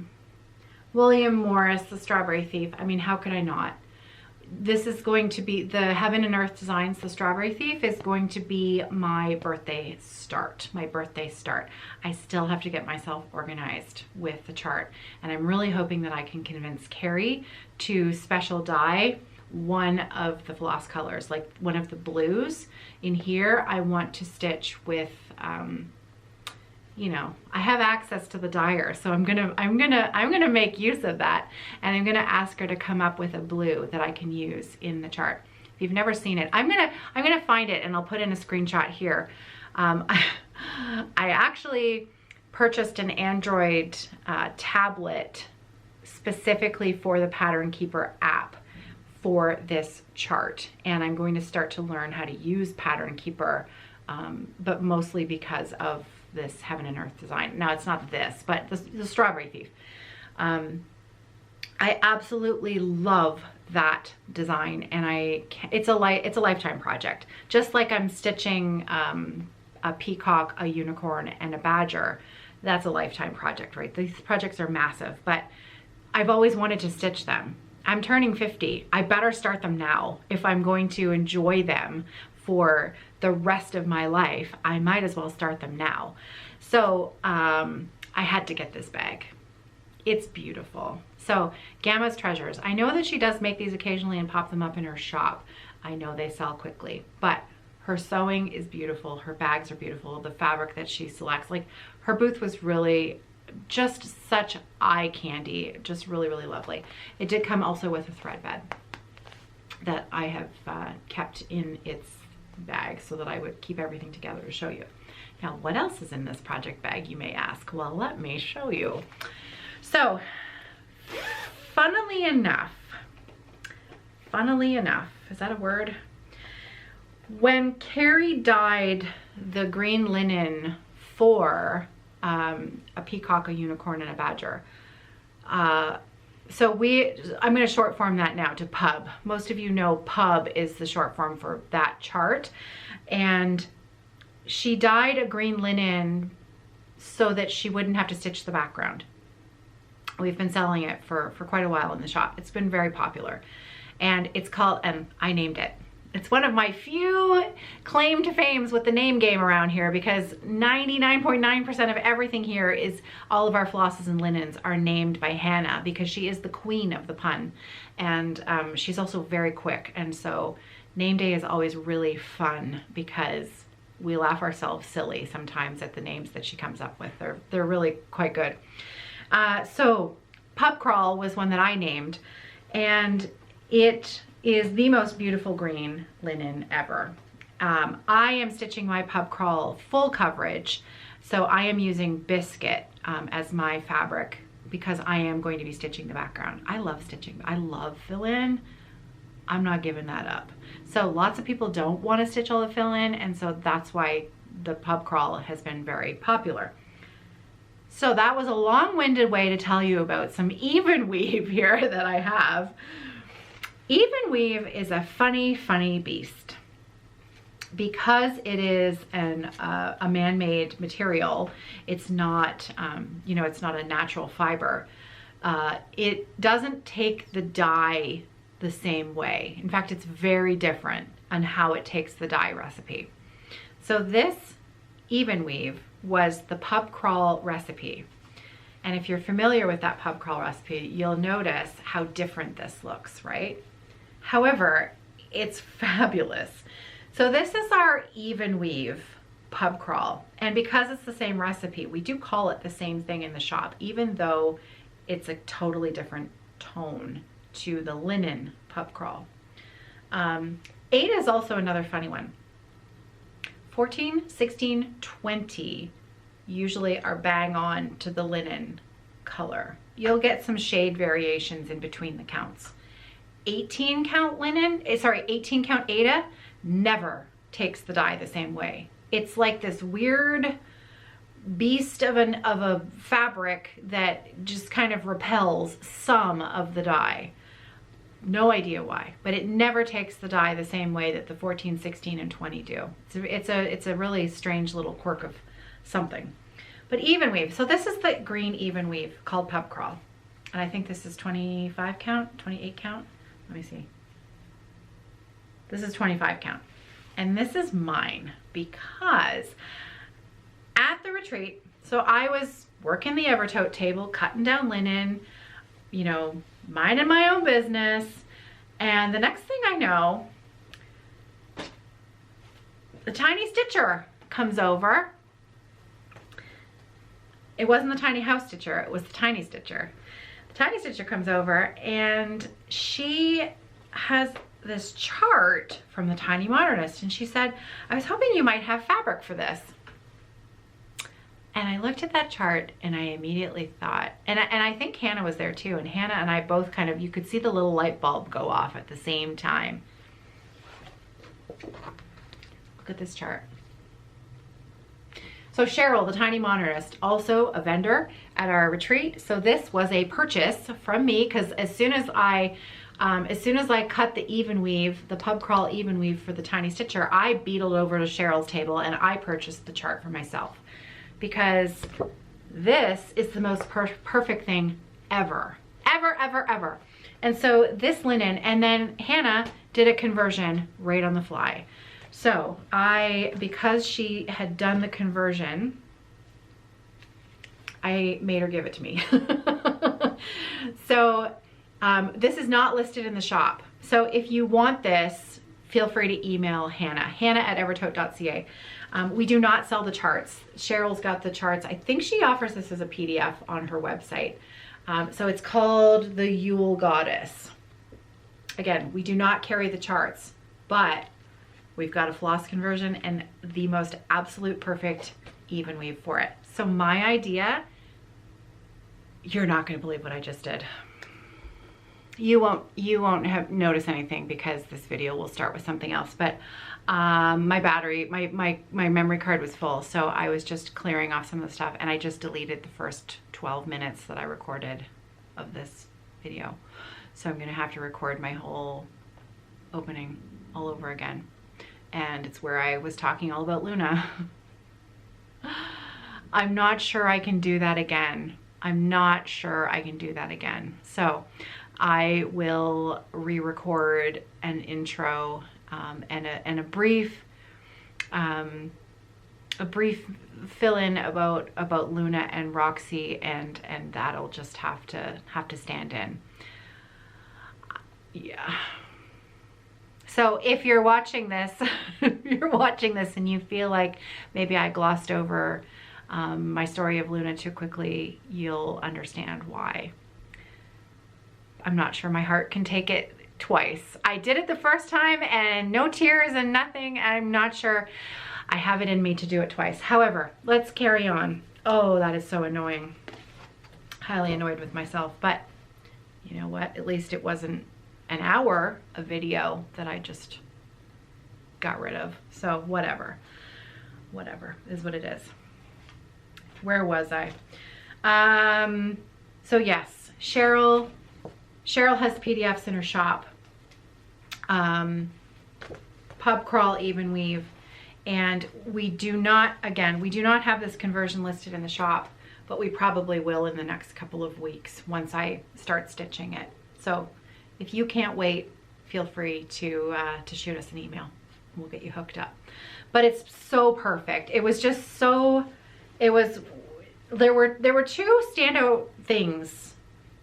William Morris, the Strawberry Thief. I mean, how could I not? This is going to be, the Heaven and Earth Designs, the Strawberry Thief, is going to be my birthday start. I still have to get myself organized with the chart, and I'm really hoping that I can convince Carrie to special dye one of the floss colors, like one of the blues. In here, I want to stitch with, you know, I have access to the dyer, so I'm gonna make use of that, and I'm gonna ask her to come up with a blue that I can use in the chart. If you've never seen it, I'm gonna find it, and I'll put in a screenshot here. I actually purchased an Android tablet specifically for the Pattern Keeper app for this chart, and I'm going to start to learn how to use Pattern Keeper, but mostly because of this Heaven and Earth design. Now, it's not this, but the Strawberry Thief. I absolutely love that design, and it's a lifetime project. Just like I'm stitching a peacock, a unicorn, and a badger. That's a lifetime project, right? These projects are massive, but I've always wanted to stitch them. I'm turning 50. I better start them now. If I'm going to enjoy them for the rest of my life, I might as well start them now. So I had to get this bag. It's beautiful. So Gamma's Treasures. I know that she does make these occasionally and pop them up in her shop. I know they sell quickly, but her sewing is beautiful. Her bags are beautiful. The fabric that she selects, like her booth was really just such eye candy, just really, really lovely. It did come also with a thread bed that I have kept in its bag so that I would keep everything together to show you. Now, what else is in this project bag, you may ask? Well, let me show you. So, funnily enough, is that a word? When Carrie dyed the green linen for a peacock, a unicorn, and a badger, I'm going to short form that now to pub. Most of you know pub is the short form for that chart. And she dyed a green linen so that she wouldn't have to stitch the background. We've been selling it for quite a while in the shop. It's been very popular. And it's called, and I named it. It's one of my few claim to fames with the name game around here, because 99.9% of everything here is, all of our flosses and linens are named by Hannah, because she is the queen of the pun. And she's also very quick. And so name day is always really fun because we laugh ourselves silly sometimes at the names that she comes up with. They're really quite good. So Pub Crawl was one that I named, and it is the most beautiful green linen ever. I am stitching my Pub Crawl full coverage, so I am using biscuit as my fabric because I am going to be stitching the background. I love stitching. I love fill-in. I'm not giving that up. So lots of people don't want to stitch all the fill-in, and so that's why the Pub Crawl has been very popular. So that was a long-winded way to tell you about some even weave here that I have. Even weave is a funny, funny beast. Because it is a man-made material, it's not, you know, it's not a natural fiber. It doesn't take the dye the same way. In fact, it's very different on how it takes the dye recipe. So this even weave was the Pub Crawl recipe. And if you're familiar with that Pub Crawl recipe, you'll notice how different this looks, right? However, it's fabulous. So this is our even weave Pub Crawl. And because it's the same recipe, we do call it the same thing in the shop, even though it's a totally different tone to the linen Pub Crawl. 8 is also another funny one. 14, 16, 20 usually are bang on to the linen color. You'll get some shade variations in between the counts. 18 count linen, 18 count Aida never takes the dye the same way. It's like this weird beast of a fabric that just kind of repels some of the dye. No idea why, but it never takes the dye the same way that the 14, 16, and 20 do. It's a really strange little quirk of something. But even weave, so this is the green even weave called Pub Crawl. And I think this is 25 count, 28 count. Let me see. This is 25 count. And this is mine because at the retreat, so I was working the Evertote table, cutting down linen, you know, minding my own business. And the next thing I know, the tiny stitcher comes over. It wasn't the tiny house stitcher, it was the tiny stitcher. The tiny stitcher comes over and she has this chart from the Tiny Modernist, and she said, I was hoping you might have fabric for this. And I looked at that chart and I immediately thought, and I think Hannah was there too, and Hannah and I both kind of, you could see the little light bulb go off at the same time. Look at this chart. So Cheryl, the Tiny Modernist, also a vendor at our retreat. So this was a purchase from me because as soon as I cut the even weave, the Pub Crawl even weave for the tiny stitcher, I beetled over to Cheryl's table and I purchased the chart for myself because this is the most perfect thing ever, ever, ever, ever. And so this linen, and then Hannah did a conversion right on the fly. So because she had done the conversion, I made her give it to me. So this is not listed in the shop. So if you want this, feel free to email Hannah, hannah@evertote.ca. We do not sell the charts. Cheryl's got the charts. I think she offers this as a PDF on her website. So it's called the Yule Goddess. Again, we do not carry the charts, but we've got a floss conversion and the most absolute perfect even weave for it. So my idea, you're not going to believe what I just did. You won't have noticed anything because this video will start with something else, but my battery, my memory card was full, so I was just clearing off some of the stuff and I just deleted the first 12 minutes that I recorded of this video. So I'm gonna have to record my whole opening all over again. And it's where I was talking all about Luna. I'm not sure I can do that again. I'm not sure I can do that again. So I will re-record an intro and a brief fill-in about Luna and Roxy, and that'll just have to stand in. Yeah. So if you're watching this, and you feel like maybe I glossed over my story of Luna too quickly, you'll understand why. I'm not sure my heart can take it twice. I did it the first time and no tears and nothing. I'm not sure I have it in me to do it twice. However, let's carry on. Oh, that is so annoying. Highly annoyed with myself, but you know what? At least it wasn't an hour of video that I just got rid of. So whatever is what it is. Where was I? So yes, Cheryl has PDFs in her shop. Pub Crawl Even Weave. And we do not have this conversion listed in the shop, but we probably will in the next couple of weeks once I start stitching it. So if you can't wait, feel free to shoot us an email. We'll get you hooked up. But it's so perfect. It was just so, there were two standout things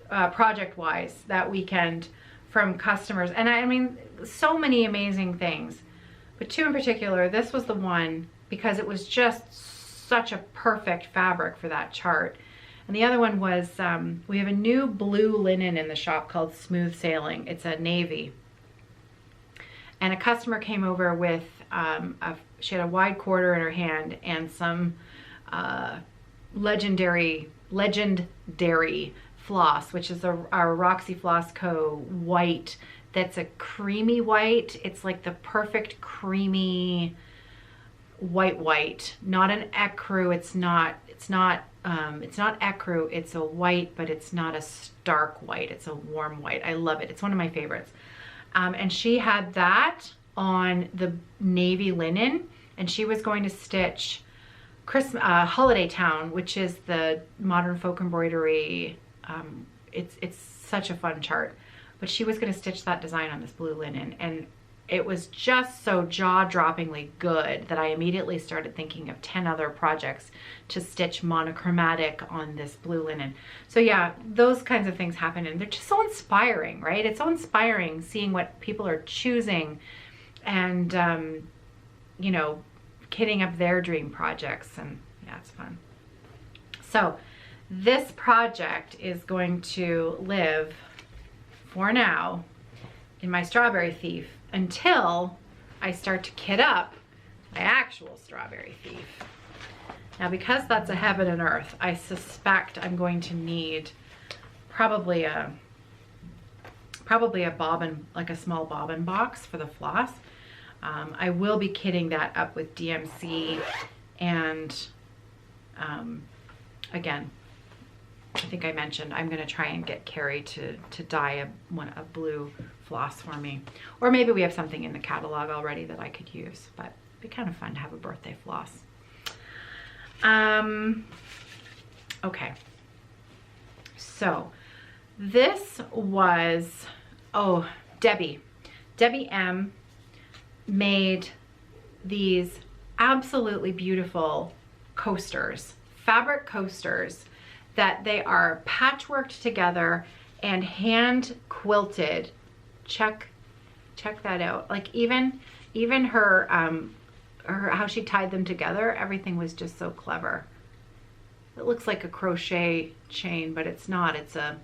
project-wise that weekend from customers. And I mean, so many amazing things. But two in particular, this was the one because it was just such a perfect fabric for that chart. And the other one was, we have a new blue linen in the shop called Smooth Sailing. It's a navy. And a customer came over with, she had a wide quarter in her hand and some legendary floss, which is our Roxy Floss Co. white. That's a creamy white. It's like the perfect creamy white, not an ecru. It's not ecru. It's a white, but it's not a stark white. It's a warm white. I love it. It's one of my favorites. And she had that on the navy linen, and she was going to stitch Holiday Town, which is the modern folk embroidery. It's such a fun chart. But she was going to stitch that design on this blue linen, and it was just so jaw-droppingly good that I immediately started thinking of 10 other projects to stitch monochromatic on this blue linen. So yeah, those kinds of things happen, and they're just so inspiring, right? It's so inspiring seeing what people are choosing and, you know, kitting up their dream projects, and yeah, it's fun. So this project is going to live for now in my Strawberry Thief until I start to kit up my actual Strawberry Thief. Now, because that's a heaven and earth, I suspect I'm going to need probably a bobbin, like a small bobbin box for the floss. I will be kitting that up with DMC, and again, I think I mentioned I'm going to try and get Carrie to dye a blue floss for me. Or maybe we have something in the catalog already that I could use, but it'd be kind of fun to have a birthday floss. Okay. So this was, oh, Debbie M made these absolutely beautiful coasters, fabric coasters, that they are patchworked together and hand quilted. Check that out. Like even her how she tied them together, everything was just so clever. It looks like a crochet chain, but it's not. It's a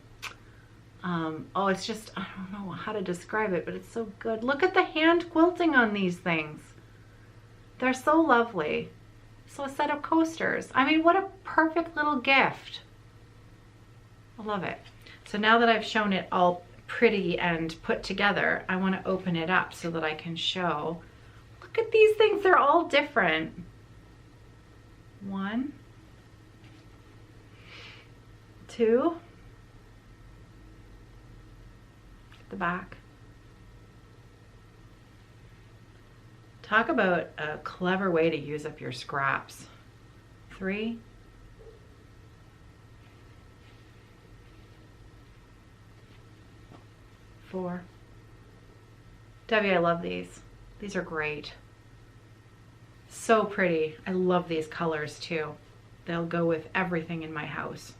oh, it's just, I don't know how to describe it, but it's so good. Look at the hand quilting on these things. They're so lovely. So a set of coasters. I mean, what a perfect little gift. I love it. So now that I've shown it all pretty and put together, I want to open it up so that I can show. Look at these things. They're all different. One, two, the back. Talk about a clever way to use up your scraps. 3, 4. Debbie, I love these. These are great. So pretty. I love these colors too. They'll go with everything in my house.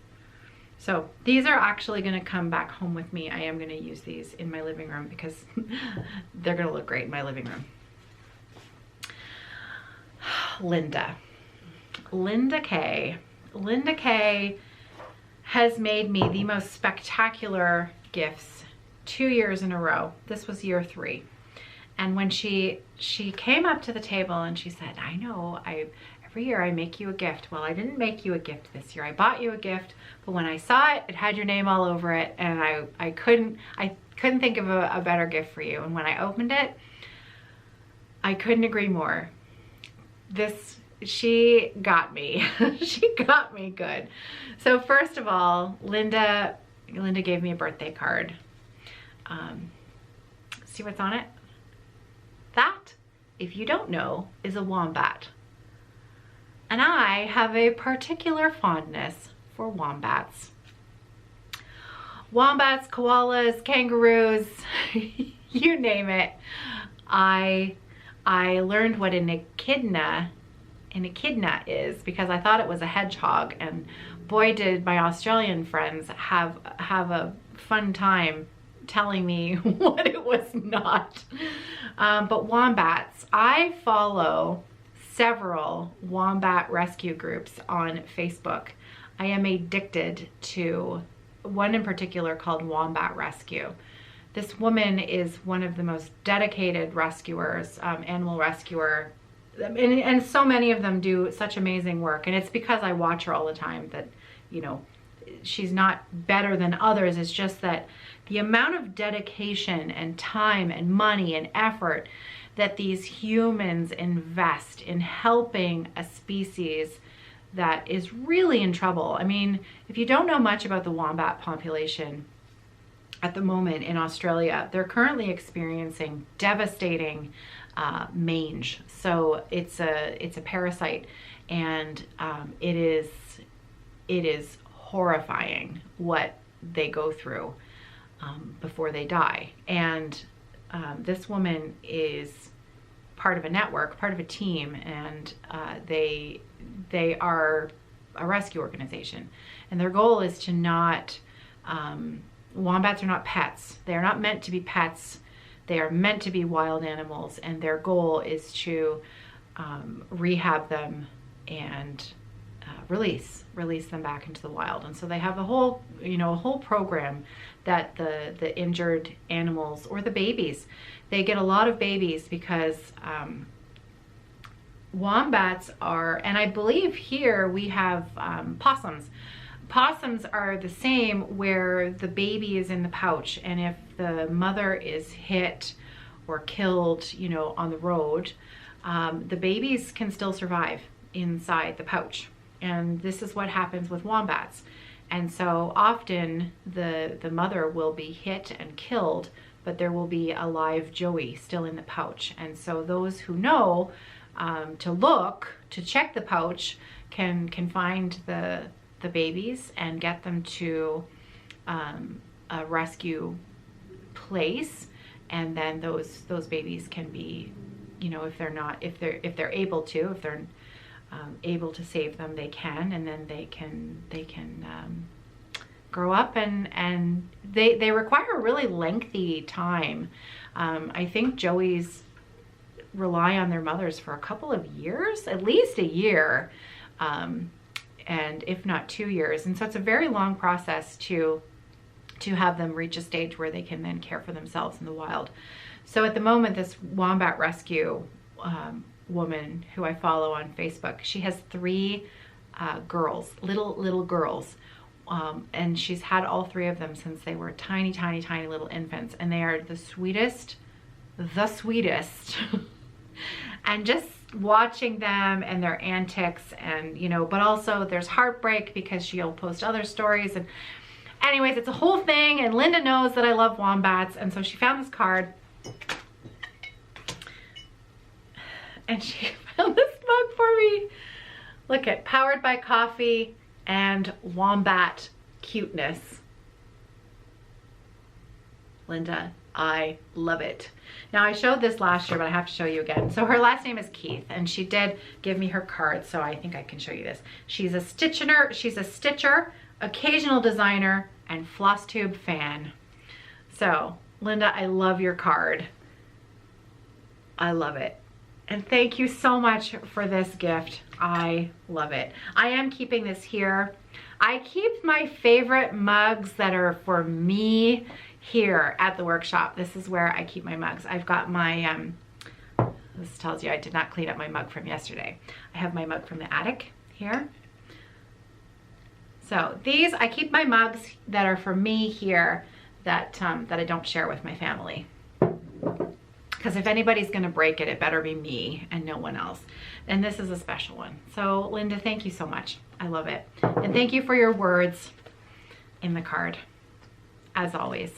So these are actually gonna come back home with me. I am gonna use these in my living room because they're gonna look great in my living room. Linda K. Linda K has made me the most spectacular gifts 2 years in a row. This was year 3. And when she came up to the table and she said, I know, every year I make you a gift. Well, I didn't make you a gift this year. I bought you a gift, but when I saw it, it had your name all over it, and I couldn't think of a better gift for you. And when I opened it, I couldn't agree more. She got me. She got me good. So first of all, Linda gave me a birthday card. See what's on it? That, if you don't know, is a wombat. And I have a particular fondness for wombats. Wombats, koalas, kangaroos, you name it. I learned what an echidna is because I thought it was a hedgehog, and boy did my Australian friends have a fun time telling me what it was not. But wombats, I follow several wombat rescue groups on Facebook. I am addicted to one in particular called Wombat Rescue. This woman is one of the most dedicated rescuers, animal rescuer, and so many of them do such amazing work. And it's because I watch her all the time that, you know, she's not better than others. It's just that the amount of dedication and time and money and effort that these humans invest in helping a species that is really in trouble. I mean, if you don't know much about the wombat population at the moment in Australia, they're currently experiencing devastating mange. So it's a parasite, and it is horrifying what they go through before they die. And this woman is part of a network, part of a team, and they are a rescue organization. And their goal is to not, wombats are not pets. They are not meant to be pets. They are meant to be wild animals, and their goal is to rehab them and release them back into the wild. And so they have a whole program that the injured animals, or the babies, they get a lot of babies because wombats are, and I believe here we have possums. Possums are the same, where the baby is in the pouch, and if the mother is hit or killed, you know, on the road, the babies can still survive inside the pouch. And this is what happens with wombats. And so often the mother will be hit and killed, but there will be a live joey still in the pouch. And so those who know to check the pouch can find the babies and get them to a rescue place, and then those babies can be, you know, if they're able to save them, they can, and then they can grow up, and they require a really lengthy time. I think joeys rely on their mothers for a couple of years, at least a year, and if not 2 years. And so it's a very long process to have them reach a stage where they can then care for themselves in the wild. So at the moment, this wombat rescue woman who I follow on Facebook, she has 3 girls, little girls, and she's had all 3 of them since they were tiny little infants, and they are the sweetest and just watching them and their antics, and you know, but also there's heartbreak because she'll post other stories, and anyways, it's a whole thing. And Linda knows that I love wombats, and so she found this card, and she found this mug for me. Look at, powered by coffee and wombat cuteness. Linda, I love it. Now, I showed this last year, but I have to show you again. So her last name is Keith, and she did give me her card, so I think I can show you this. She's a stitcher. occasional designer and Flosstube fan. So Linda, I love your card. I love it. And thank you so much for this gift. I love it. I am keeping this here. I keep my favorite mugs that are for me here at the workshop. This is where I keep my mugs. I've got my, this tells you I did not clean up my mug from yesterday. I have my mug from the attic here. So these, I keep my mugs that are for me here that, that I don't share with my family. Because if anybody's gonna break it, it better be me and no one else. And this is a special one. So Linda, thank you so much. I love it. And thank you for your words in the card, as always.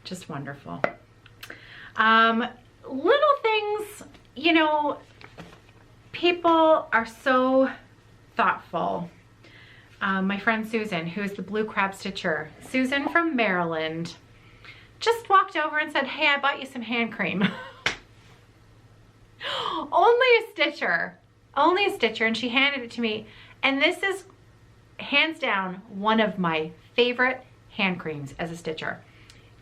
Just wonderful. Little things, you know, people are so thoughtful. My friend Susan, who is the Blue Crab Stitcher, Susan from Maryland, just walked over and said, hey, I bought you some hand cream. Only a stitcher, and she handed it to me. And this is hands down one of my favorite hand creams as a stitcher.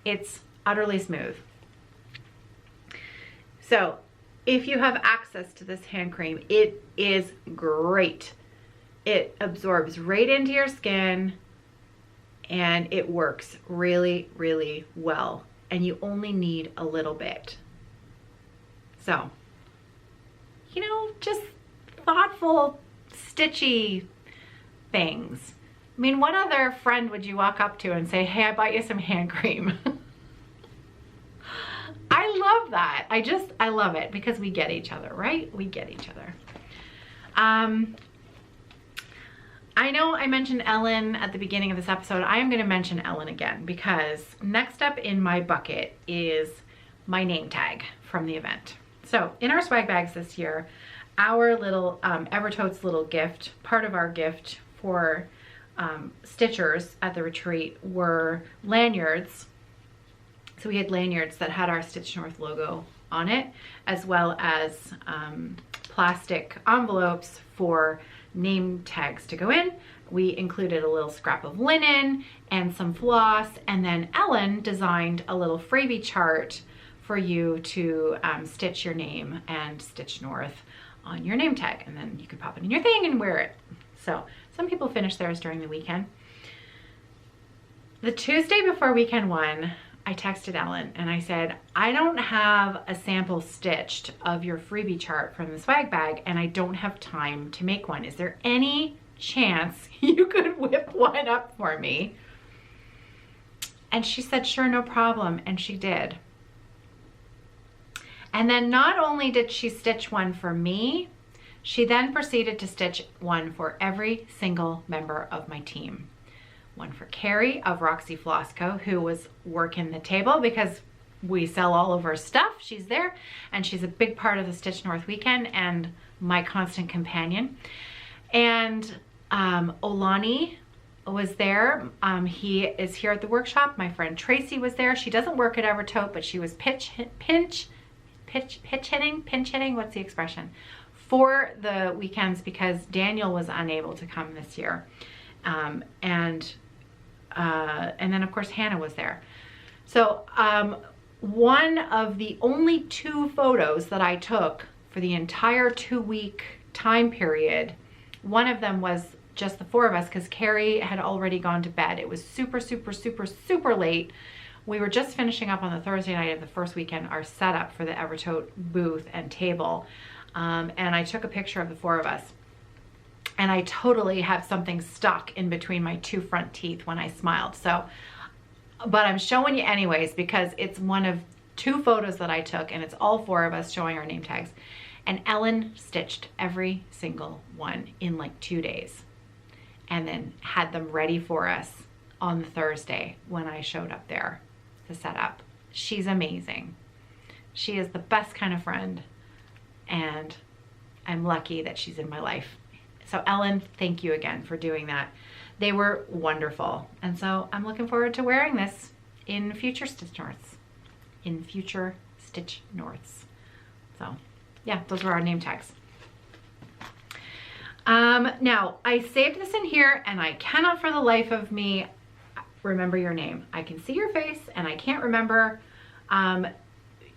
It's utterly smooth. So if you have access to this hand cream, it is great. It absorbs right into your skin and it works really, really well. And you only need a little bit. So, you know, just thoughtful, stitchy things. I mean, what other friend would you walk up to and say, hey, I bought you some hand cream? I love that. I love it because we get each other, right? We get each other. I know I mentioned Ellen at the beginning of this episode. I am going to mention Ellen again because next up in my bucket is my name tag from the event. So in our swag bags this year, our little Evertote's little gift, part of our gift for stitchers at the retreat were lanyards. So we had lanyards that had our Stitch North logo on it, as well as plastic envelopes for name tags to go in. We included a little scrap of linen and some floss, and then Ellen designed a little freebie chart for you to stitch your name and Stitch North on your name tag, and then you could pop it in your thing and wear it. So some people finished theirs during the weekend. The Tuesday before weekend one, I texted Ellen and I said, I don't have a sample stitched of your freebie chart from the swag bag and I don't have time to make one. Is there any chance you could whip one up for me? And she said, sure, no problem. And she did. And then not only did she stitch one for me, she then proceeded to stitch one for every single member of my team. One for Carrie of Roxy Floss Co, who was working the table because we sell all of her stuff. She's there and she's a big part of the Stitch North weekend and my constant companion. And Olani was there. He is here at the workshop. My friend Tracy was there. She doesn't work at Evertote, but she was pinch hitting, what's the expression? For the weekends because Daniel was unable to come this year. And then of course Hannah was there. So one of the only 2 photos that I took for the entire 2-week time period, one of them was just the 4 of us because Carrie had already gone to bed. It was super, super, super, super late. We were just finishing up on the Thursday night of the first weekend our setup for the Evertote booth and table. And I took a picture of the 4 of us. And I totally have something stuck in between my 2 front teeth when I smiled. So, but I'm showing you anyways because it's one of 2 photos that I took and it's all 4 of us showing our name tags. And Ellen stitched every single one in like 2 days and then had them ready for us on the Thursday when I showed up there to set up. She's amazing. She is the best kind of friend and I'm lucky that she's in my life. So Ellen, thank you again for doing that. They were wonderful. And so I'm looking forward to wearing this in future Stitch Norths. So yeah, those were our name tags. Now I saved this in here and I cannot for the life of me remember your name. I can see your face and I can't remember.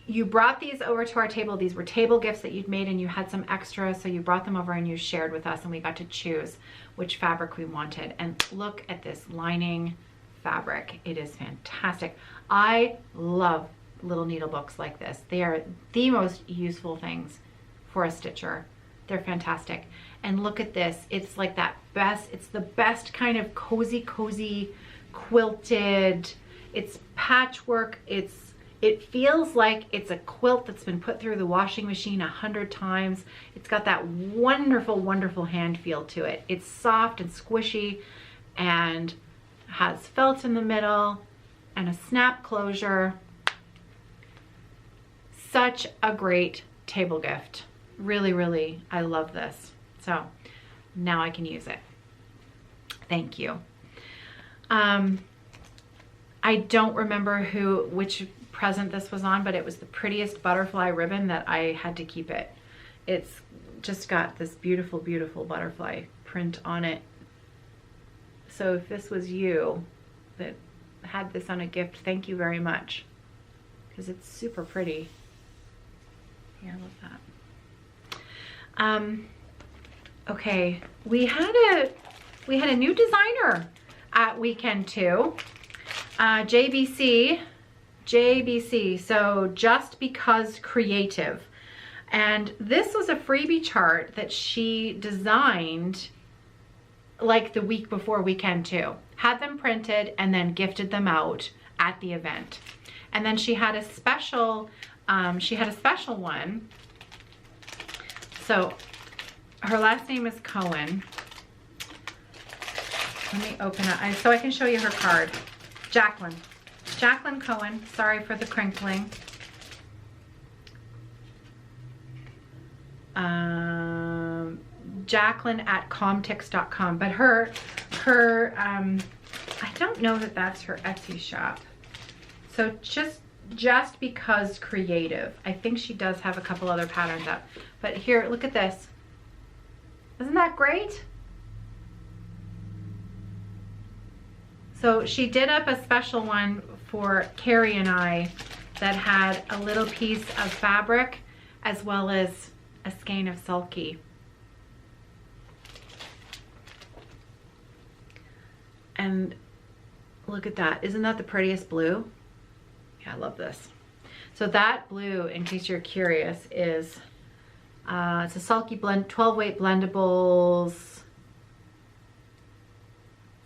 You brought these over to our table. These were table gifts that you'd made and you had some extra, so you brought them over and you shared with us and we got to choose which fabric we wanted. And look at this lining fabric. It is fantastic. I love little needle books like this. They are the most useful things for a stitcher. They're fantastic. And look at this. It's like that best, it's the best kind of cozy quilted. It's patchwork. It feels like it's a quilt that's been put through the washing machine 100 times. It's got that wonderful hand feel to it. It's soft and squishy and has felt in the middle and a snap closure. Such a great table gift. Really, I love this. So now I can use it. Thank you. I don't remember which present this was on, but it was the prettiest butterfly ribbon that I had to keep it. It's just got this beautiful butterfly print on it. So if this was you that had this on a gift, thank you very much, because it's super pretty. Yeah, I love that. Okay, we had a new designer at Weekend 2, JBC, so Just Because Creative. And this was a freebie chart that she designed like the week before Weekend 2. Had them printed and then gifted them out at the event. And then she had a special one. So her last name is Cohen. Let me open it so I can show you her card. Jacqueline Cohen. Sorry for the crinkling. Jacqueline at comtix.com. But her I don't know that that's her Etsy shop. So just Because Creative. I think she does have a couple other patterns up. But here, look at this. Isn't that great? So she did up a special one for Carrie and I that had a little piece of fabric as well as a skein of sulky. And look at that. Isn't that the prettiest blue? Yeah, I love this. So that blue, in case you're curious, is it's a sulky blend, 12 weight blendables,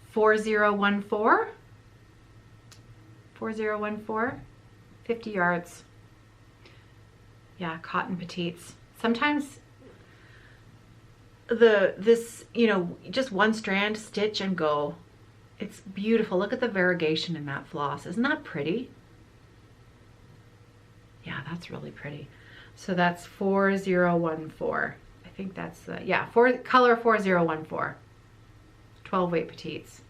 4014, 50 yards. Yeah, cotton petites. Sometimes this, you know, just one strand, stitch and go. It's beautiful. Look at the variegation in that floss. Isn't that pretty? Yeah, that's really pretty. So that's 4014. I think that's the, yeah, color 4014. 12 weight petites.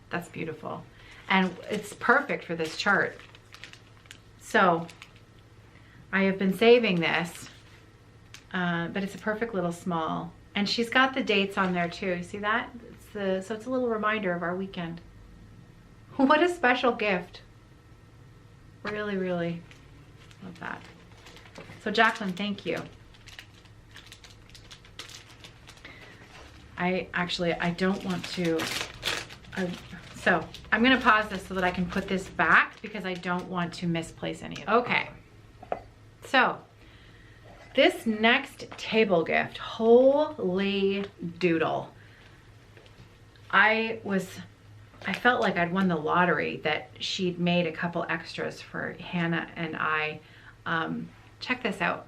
That's beautiful. And it's perfect for this chart. So I have been saving this, but it's a perfect little small. And she's got the dates on there too. You see that? So it's a little reminder of our weekend. What a special gift. Really, really love that. So Jacqueline, thank you. I don't want to, so I'm gonna pause this so that I can put this back because I don't want to misplace any of it. Okay, so this next table gift, holy doodle. I felt like I'd won the lottery that she'd made a couple extras for Hannah and I. Check this out.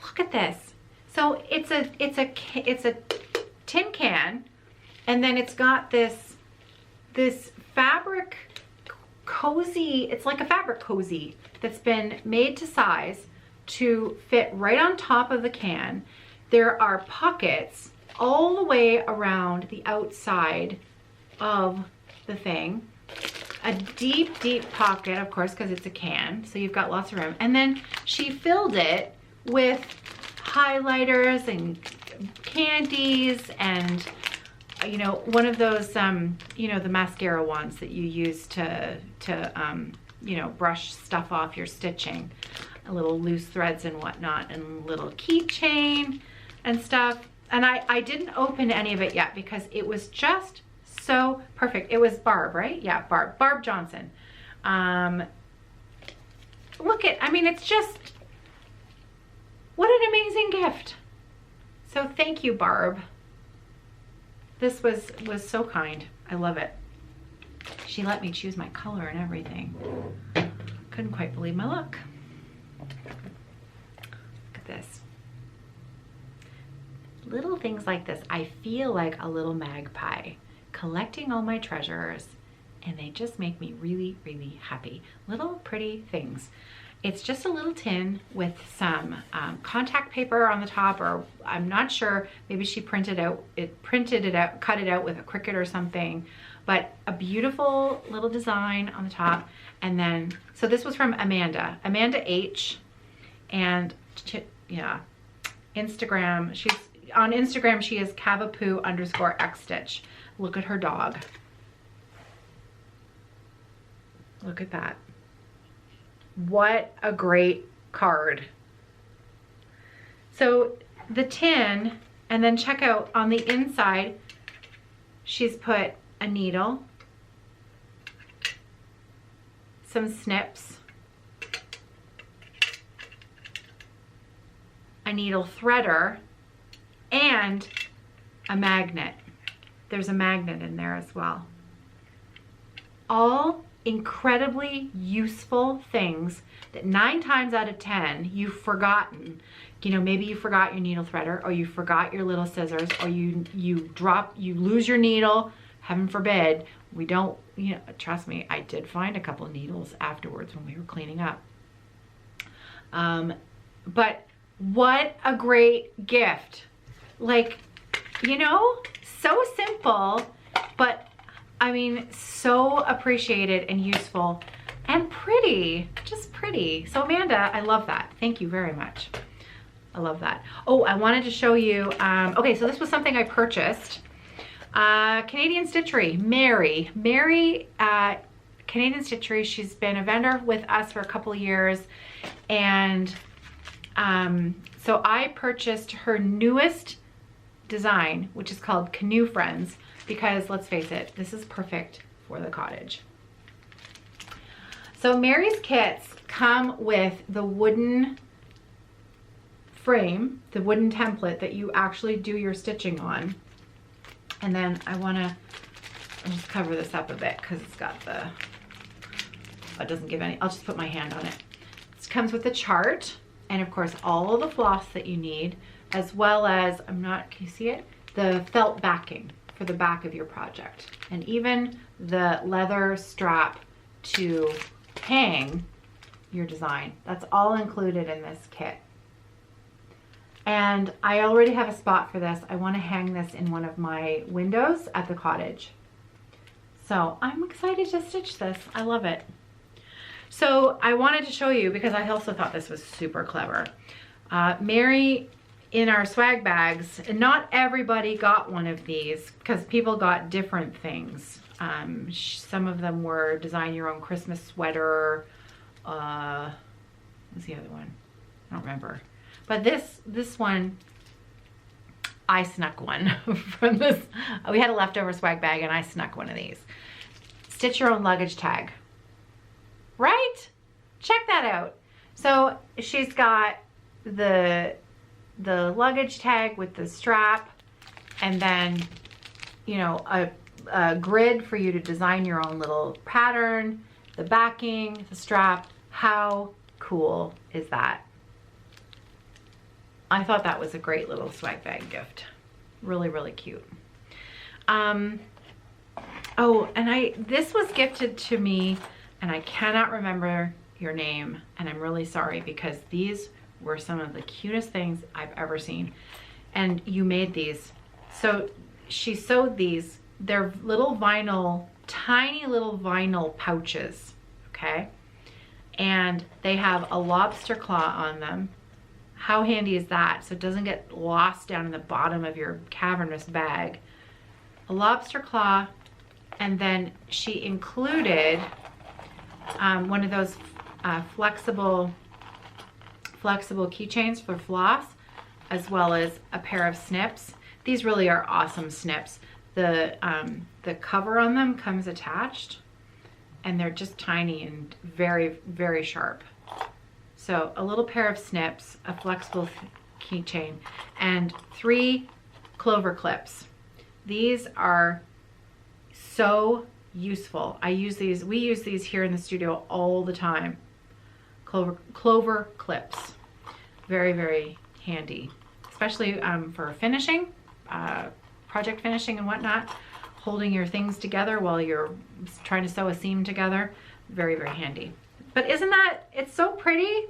Look at this. So it's a tin can, and then it's got this fabric cozy. It's like a fabric cozy that's been made to size to fit right on top of the can. There are pockets all the way around the outside of the thing. A deep pocket, of course, because it's a can, so you've got lots of room. And then she filled it with highlighters and candies and, you know, one of those, you know, the mascara wands that you use to you know, brush stuff off your stitching, little loose threads and whatnot, and little keychain and stuff. And I didn't open any of it yet because it was just so perfect. It was Barb, right? Yeah, Barb Johnson. Look at, I mean, it's just, what an amazing gift. So thank you, Barb. This was so kind. I love it. She let me choose my color and everything. Couldn't quite believe my luck. Look at this. Little things like this, I feel like a little magpie collecting all my treasures, and they just make me really, really happy. Little pretty things. It's just a little tin with some contact paper on the top, or I'm not sure, maybe she printed it out, cut it out with a Cricut or something, but a beautiful little design on the top. And then, so this was from Amanda H, and yeah, Instagram, she's on Instagram, she is Cavapoo_xstitch. Look at her dog. Look at that. What a great card. So the tin, and then check out on the inside, she's put a needle, some snips, a needle threader, and a magnet. There's a magnet in there as well. All incredibly useful things that 9 times out of 10 you've forgotten. You know, maybe you forgot your needle threader, or you forgot your little scissors, or you lose your needle, heaven forbid. We don't, you know, trust me, I did find a couple of needles afterwards when we were cleaning up. But what a great gift. Like, you know, so simple, but I mean, so appreciated and useful and pretty, just pretty. So Amanda, I love that. Thank you very much. I love that. Oh, I wanted to show you, okay, so this was something I purchased. Canadian Stitchery, Mary, Canadian Stitchery, she's been a vendor with us for a couple of years. And so I purchased her newest design, which is called Canoe Friends, because let's face it, this is perfect for the cottage. So Mary's kits come with the wooden frame, the wooden template that you actually do your stitching on. And then I'll just cover this up a bit because it's got the, it doesn't give any, I'll just put my hand on it. It comes with a chart, and of course all of the floss that you need, as well as, can you see it? The felt backing for the back of your project. And even the leather strap to hang your design. That's all included in this kit. And I already have a spot for this. I want to hang this in one of my windows at the cottage. So I'm excited to stitch this. I love it. So I wanted to show you, because I also thought this was super clever. Mary, in our swag bags, and not everybody got one of these because people got different things. Some of them were design your own Christmas sweater. What's the other one? I don't remember. But this one, I snuck one from this. We had a leftover swag bag and I snuck one of these. Stitch your own luggage tag. Right? Check that out. So she's got the luggage tag with the strap, and then, you know, a grid for you to design your own little pattern, the backing, the strap. How cool is that? I thought that was a great little swag bag gift. Really, really cute. Oh, and this was gifted to me, and I cannot remember your name, and I'm really sorry, because these were some of the cutest things I've ever seen. And you made these. So she sewed these. They're little vinyl, tiny little vinyl pouches, okay? And they have a lobster claw on them. How handy is that? So it doesn't get lost down in the bottom of your cavernous bag. A lobster claw, and then she included one of those flexible keychains for floss, as well as a pair of snips. These really are awesome snips. The cover on them comes attached, and they're just tiny and very, very sharp. So a little pair of snips, a flexible keychain, and 3 clover clips. These are so useful. I use these, we use these here in the studio all the time. Clover clips. Very, very handy, especially for finishing, project finishing and whatnot. Holding your things together while you're trying to sew a seam together. Very, very handy. But isn't that, it's so pretty?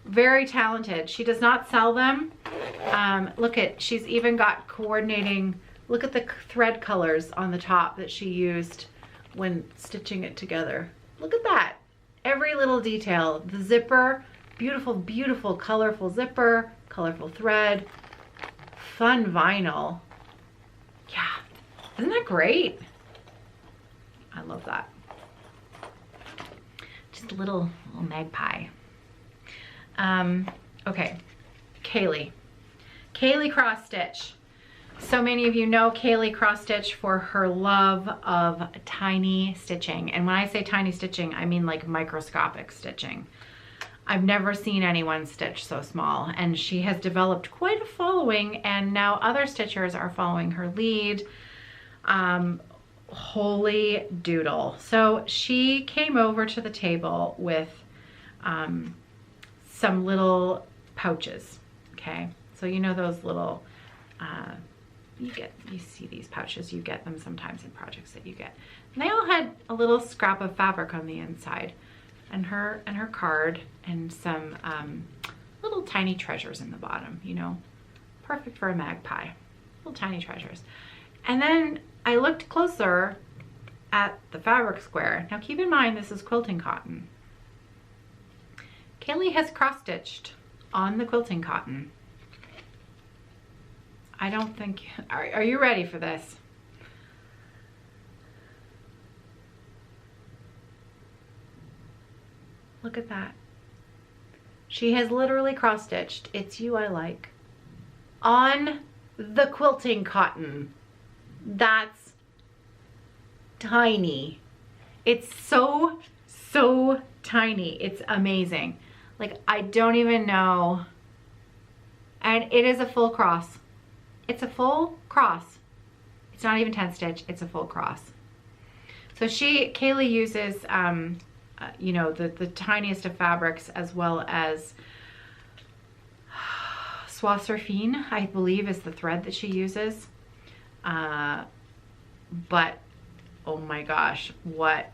Very talented. She does not sell them. Look at, she's even got coordinating, look at the thread colors on the top that she used when stitching it together. Look at that. Every little detail. The zipper, beautiful, beautiful, colorful zipper, colorful thread, fun vinyl. Yeah, isn't that great? I love that. Just a little magpie. Okay, Kaylee cross stitch. So many of you know Kaylee cross stitch for her love of tiny stitching. And when I say tiny stitching, I mean like microscopic stitching. I've never seen anyone stitch so small, and she has developed quite a following, and now other stitchers are following her lead. Holy doodle. So she came over to the table with some little pouches. Okay, so you know those little you see these pouches, you get them sometimes in projects that you get, and they all had a little scrap of fabric on the inside, and her card, and some little tiny treasures in the bottom, you know, perfect for a magpie. Little tiny treasures. And then I looked closer at the fabric square. Now keep in mind, this is quilting cotton. Kaylee has cross-stitched on the quilting cotton. I don't think, are you ready for this? Look at that. She has literally cross-stitched "It's You I Like" on the quilting cotton. That's tiny. It's so, so tiny. It's amazing. Like, I don't even know. And it is a full cross. It's a full cross. It's not even 10 stitch, it's a full cross. So Kaylee uses, you know, the tiniest of fabrics, as well as soie surfine, I believe, is the thread that she uses. But oh my gosh, what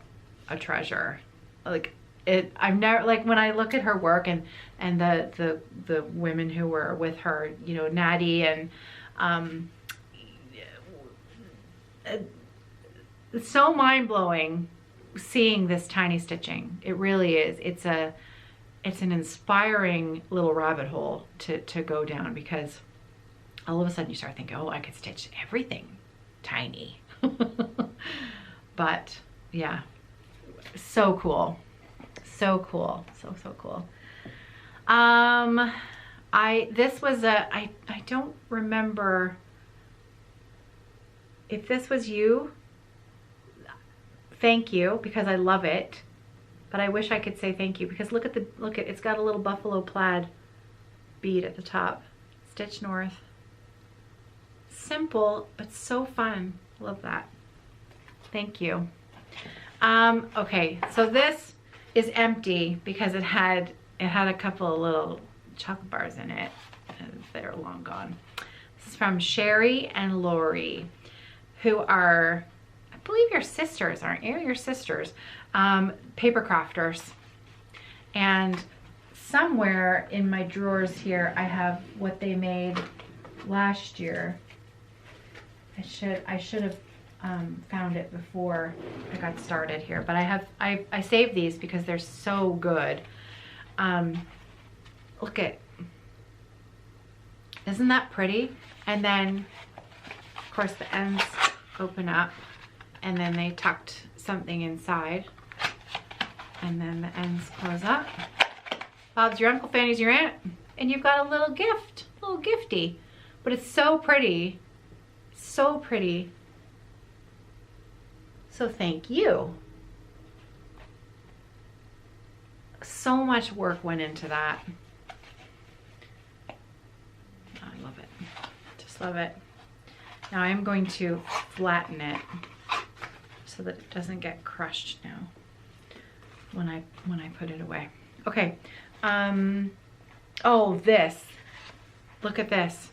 a treasure. Like, I've never, like, when I look at her work, and the women who were with her, you know, Natty, and it's so mind-blowing seeing this tiny stitching. It really is. It's an inspiring little rabbit hole to go down, because all of a sudden you start thinking, oh, I could stitch everything tiny. But yeah, so cool. So cool. So cool. This was I don't remember if this was you. Thank you, because I love it. But I wish I could say thank you, because look at it's got a little buffalo plaid bead at the top. Stitch North. Simple, but so fun. Love that. Thank you. Okay, so this is empty because it had a couple of little chocolate bars in it. They're long gone. This is from Sherry and Lori, who are, I believe, your sisters, aren't you? Your sisters, paper crafters. And somewhere in my drawers here, I have what they made last year. I should have found it before I got started here, but I saved these because they're so good. Look at Isn't that pretty? And then, of course, the ends open up, and then they tucked something inside, and then the ends close up. Bob's your uncle, Fanny's your aunt, and you've got a little gift, a little gifty. But it's so pretty, so pretty. So thank you. So much work went into that. I love it, just love it. Now I'm going to flatten it so that it doesn't get crushed now when I put it away. Okay, oh, this, look at this.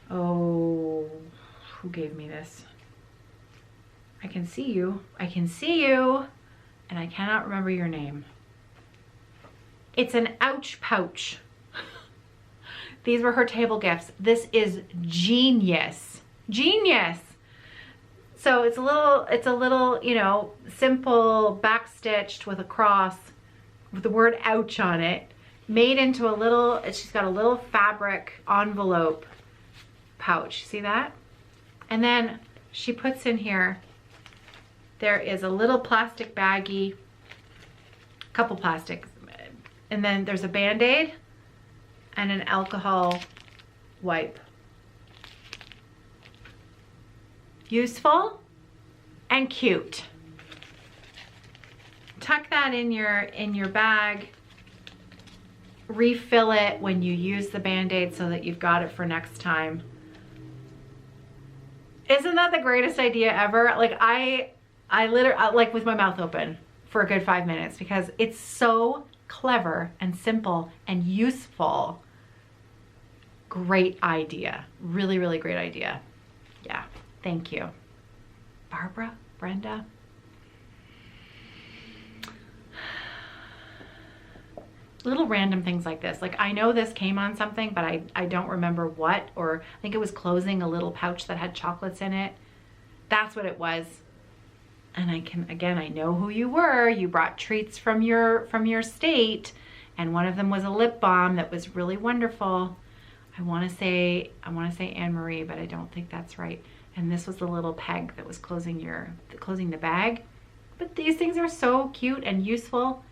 Oh, who gave me this? I can see you, and I cannot remember your name. It's an ouch pouch. These were her table gifts. This is genius, genius. So it's a little, you know, simple backstitched with a cross with the word ouch on it, made into a little, she's got a little fabric envelope pouch, see that? And then she puts in here, there is a little plastic baggie, couple plastics, and then there's a Band-Aid and an alcohol wipe. Useful and cute. Tuck that in your bag. Refill it when you use the Band-Aid so that you've got it for next time. Isn't that the greatest idea ever? Like I literally, like, with my mouth open for a good 5 minutes, because it's so clever and simple and useful. Great idea. Really, really great idea. Yeah, thank you. Barbara, Brenda. Little random things like this. Like, I know this came on something, but I don't remember what, or I think it was closing a little pouch that had chocolates in it. That's what it was. And I know who you were. You brought treats from your state, and one of them was a lip balm that was really wonderful. I want to say Anne Marie, but I don't think that's right. And this was the little peg that was closing the bag. But these things are so cute and useful.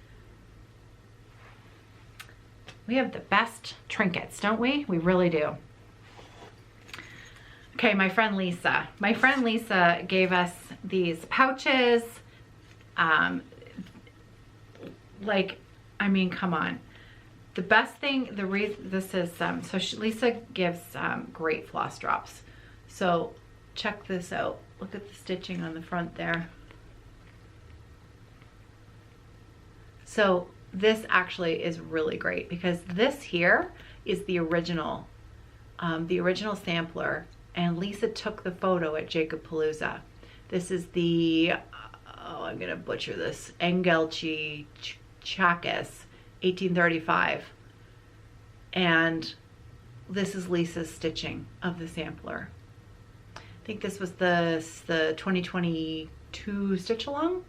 We have the best trinkets, don't we? We really do. Okay, my friend Lisa. My friend Lisa gave us these pouches. Like, I mean, come on. The best thing, the reason this is, Lisa gives great floss drops. So check this out. Look at the stitching on the front there. So this actually is really great, because this here is the original sampler, and Lisa took the photo at Jacob Palooza. This is the, oh, I'm gonna butcher this, Engelchi Chakis, 1835. And this is Lisa's stitching of the sampler. I think this was the 2022 stitch along.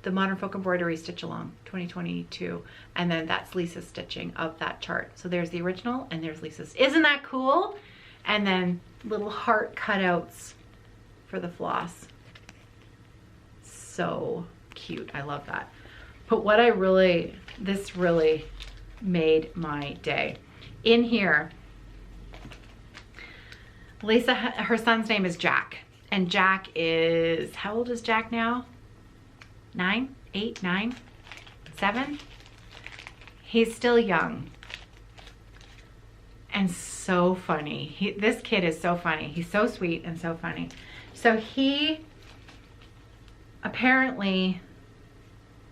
The Modern Folk Embroidery Stitch Along 2022, and then that's Lisa's stitching of that chart. So there's the original and there's Lisa's. Isn't that cool? And then little heart cutouts for the floss. So cute. I love that. But what this really made my day. In here, Lisa, her son's name is Jack, and Jack is, how old is Jack now? 9, 8, 9, 7. He's still young and so funny. This kid is so funny. He's so sweet and so funny. So he apparently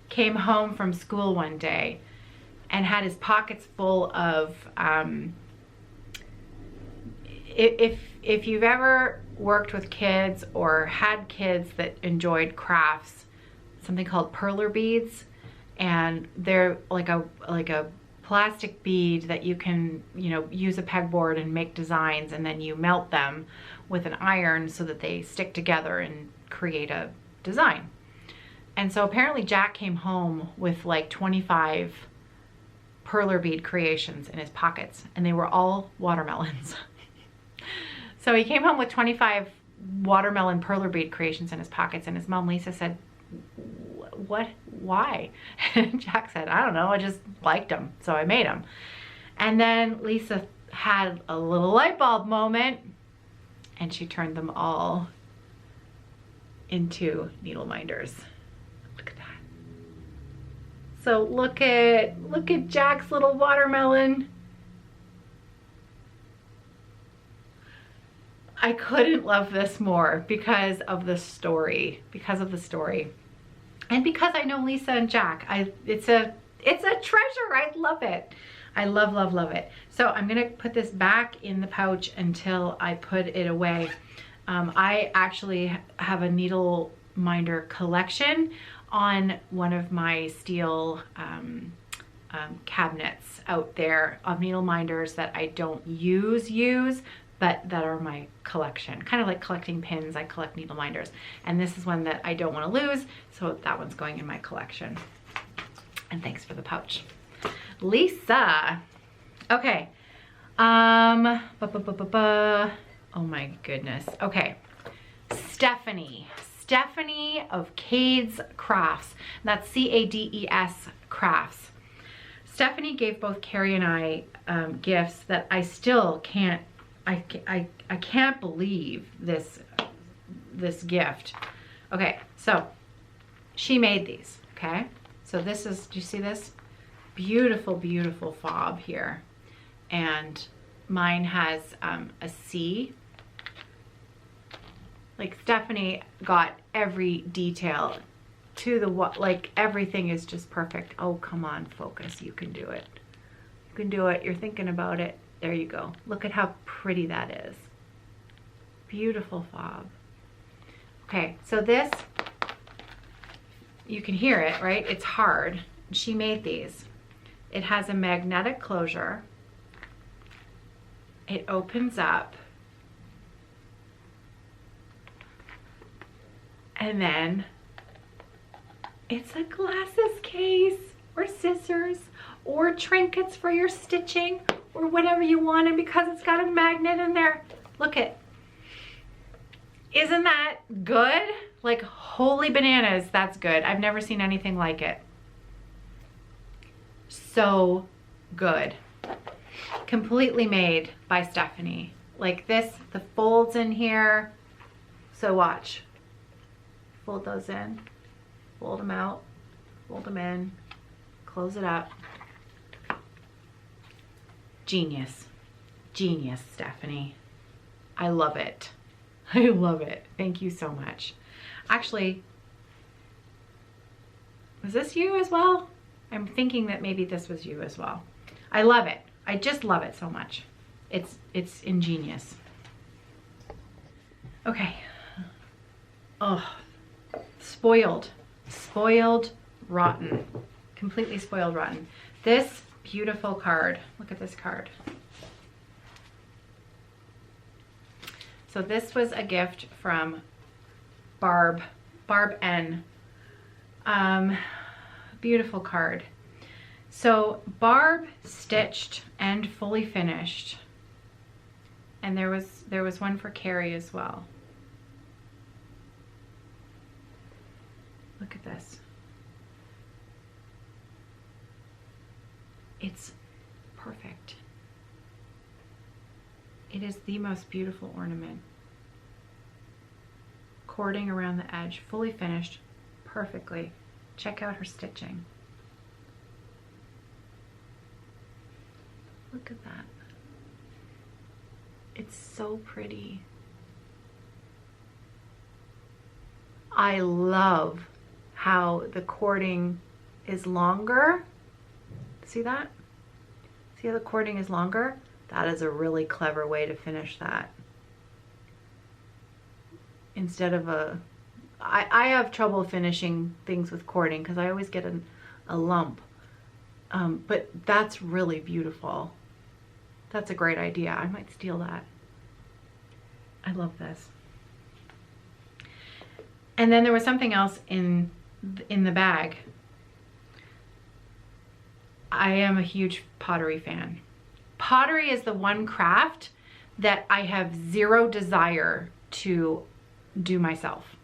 came home from school one day and had his pockets full of, if you've ever worked with kids or had kids that enjoyed crafts, something called perler beads, and they're like a plastic bead that you can, you know, use a pegboard and make designs, and then you melt them with an iron so that they stick together and create a design. And so apparently Jack came home with like 25 perler bead creations in his pockets, and they were all watermelons. So he came home with 25 watermelon perler bead creations in his pockets, and his mom Lisa said, what, why? And Jack said, I don't know, I just liked them, so I made them. And then Lisa had a little light bulb moment, and she turned them all into needle minders. Look at that. So look at Jack's little watermelon. I couldn't love this more because of the story, and because I know Lisa and Jack. It's a treasure. I love it. I love it. So I'm gonna put this back in the pouch until I put it away. I actually have a needle minder collection on one of my steel cabinets out there of needle minders that I don't use, but that are my collection. Kind of like collecting pins, I collect needle minders. And this is one that I don't want to lose, so that one's going in my collection. And thanks for the pouch. Lisa. Okay. Oh my goodness. Okay. Stephanie of Cades Crafts. That's C-A-D-E-S Crafts. Stephanie gave both Carrie and I gifts that I still can't, I can't believe this gift. Okay, so she made these, okay? So this is, do you see this? Beautiful, beautiful fob here. And mine has a C. Like Stephanie got every detail to the, like everything is just perfect. Oh, come on, focus, you can do it. You can do it, you're thinking about it. There you go. Look at how pretty that is. Beautiful fob. Okay, so this, you can hear it, right? It's hard. She made these. It has a magnetic closure. It opens up. And then it's a glasses case or scissors or trinkets for your stitching or whatever you want. And because it's got a magnet in there, look it. Isn't that good? Like holy bananas, that's good. I've never seen anything like it. So good. Completely made by Stephanie. Like this, the folds in here. So watch. Fold those in, fold them out, fold them in, close it up. Genius. Genius, Stephanie. I love it. I love it. Thank you so much. Actually, was this you as well? I'm thinking that maybe this was you as well. I love it. I just love it so much. It's ingenious. Okay. Oh, spoiled, rotten, completely spoiled, rotten. This beautiful card, look at this card. So this was a gift from Barb N. Beautiful card. So Barb stitched and fully finished, and there was one for Carrie as well. Look at this. It's perfect. It is the most beautiful ornament. Cording around the edge, fully finished, perfectly. Check out her stitching. Look at that. It's so pretty. I love how the cording is longer. See that? See how the cording is longer? That is a really clever way to finish that. Instead of I have trouble finishing things with cording because I always get a lump. But that's really beautiful. That's a great idea. I might steal that. I love this. And then there was something else in the bag. I am a huge pottery fan. Pottery is the one craft that I have zero desire to do myself.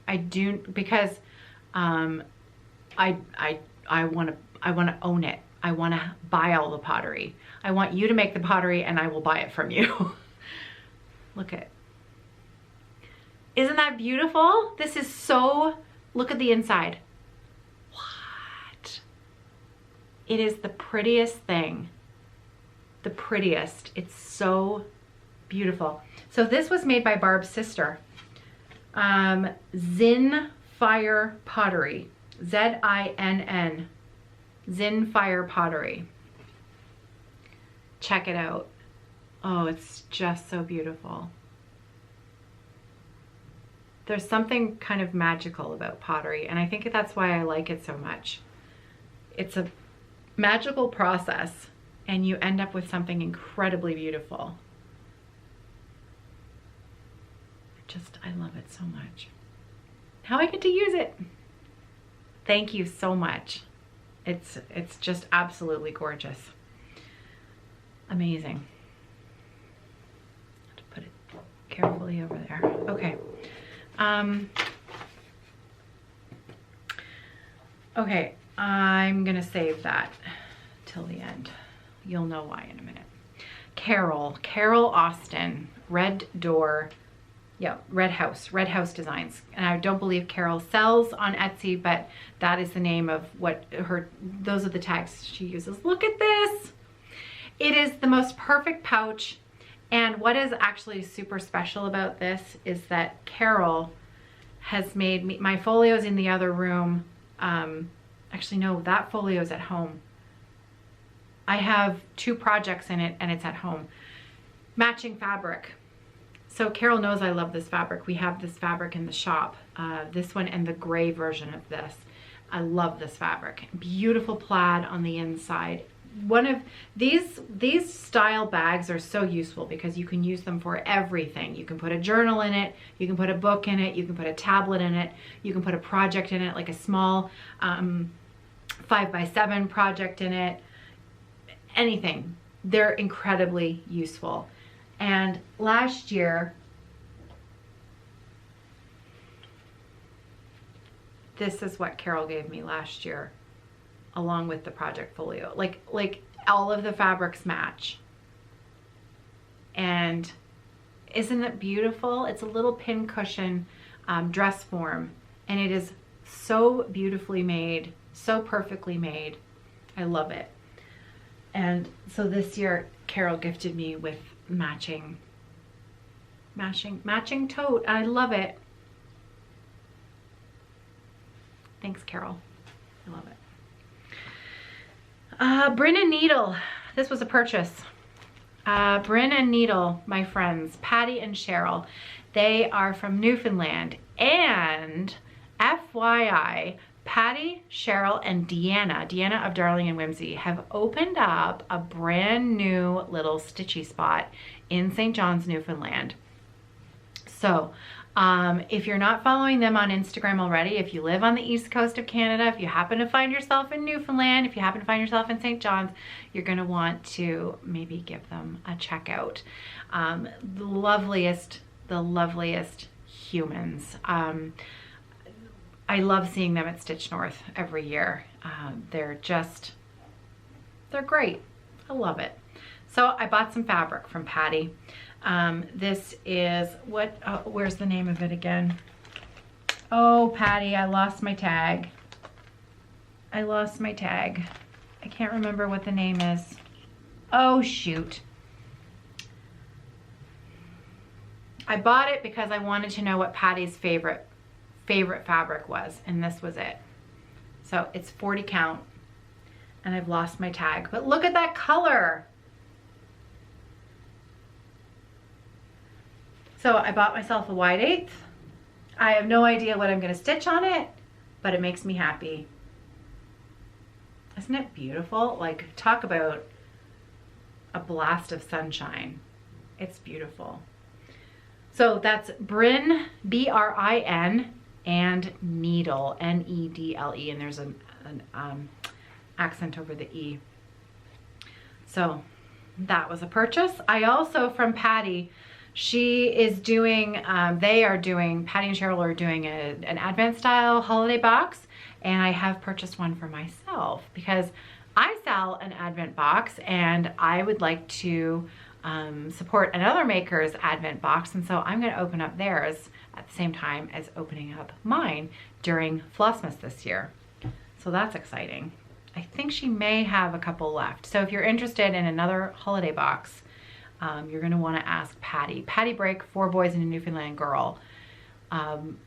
I do, because I want to own it. I want to buy all the pottery. I want you to make the pottery and I will buy it from you. Look at it. Isn't that beautiful? This is so, look at the inside. What? It is the prettiest thing. The prettiest. It's so beautiful. So this was made by Barb's sister. Zinn Fire Pottery. Z-I-N-N. Zinn Fire Pottery. Check it out. Oh, it's just so beautiful. There's something kind of magical about pottery, and I think that's why I like it so much. It's a magical process, and you end up with something incredibly beautiful. I love it so much. Now I get to use it. Thank you so much. It's just absolutely gorgeous. Amazing. Have to put it carefully over there. Okay. Okay, I'm gonna save that till the end. You'll know why in a minute. Carol Austin, Red Door. Yeah, Red House Designs. And I don't believe Carol sells on Etsy, but that is the name of what those are the tags she uses. Look at this. It is the most perfect pouch. And what is actually super special about this is that Carol has made me, my folio's in the other room. Actually, no, that folio's at home. I have 2 projects in it and it's at home. Matching fabric. So Carol knows I love this fabric. We have this fabric in the shop, this one and the gray version of this. I love this fabric. Beautiful plaid on the inside. One of these style bags are so useful because you can use them for everything. You can put a journal in it, you can put a book in it, you can put a tablet in it, you can put a project in it, like a small 5x7 project in it, anything. They're incredibly useful. And last year, this is what Carol gave me last year, along with the project folio. Like all of the fabrics match. And isn't it beautiful? It's a little pin cushion dress form, and it is so beautifully made, so perfectly made. I love it. And so this year, Carol gifted me with matching tote. I love it. Thanks, Carol. I love it. Brin and Nedle. This was a purchase. Brin and Nedle, my friends, Patty and Cheryl. They are from Newfoundland. And FYI, Patty, Cheryl, and Deanna of Darling and Whimsy have opened up a brand new little stitchy spot in St. John's, Newfoundland. So if you're not following them on Instagram already, if you live on the east coast of Canada, if you happen to find yourself in Newfoundland, if you happen to find yourself in St. John's, you're going to want to maybe give them a check out. The loveliest humans. I love seeing them at Stitch North every year. They're great. I love it. So I bought some fabric from Patty. This is where's the name of it again? Oh, Patty, I lost my tag. I can't remember what the name is. Oh, shoot. I bought it because I wanted to know what Patty's favorite fabric was, and this was it. So it's 40 count, and I've lost my tag. But look at that color. So I bought myself a wide 1/8. I have no idea what I'm going to stitch on it, but it makes me happy. Isn't it beautiful? Like, talk about a blast of sunshine. It's beautiful. So that's Brin, B-R-I-N, and Needle, N-E-D-L-E, and there's an accent over the E. So that was a purchase. I also, from Patty, she is doing, Patty and Cheryl are doing an Advent style holiday box, and I have purchased one for myself because I sell an Advent box and I would like to support another maker's Advent box, and so I'm going to open up theirs at the same time as opening up mine during Flossmas this year. So that's exciting. I think she may have a couple left. So if you're interested in another holiday box, you're going to want to ask Patty. Patty Break, 4 Boys and a Newfoundland Girl,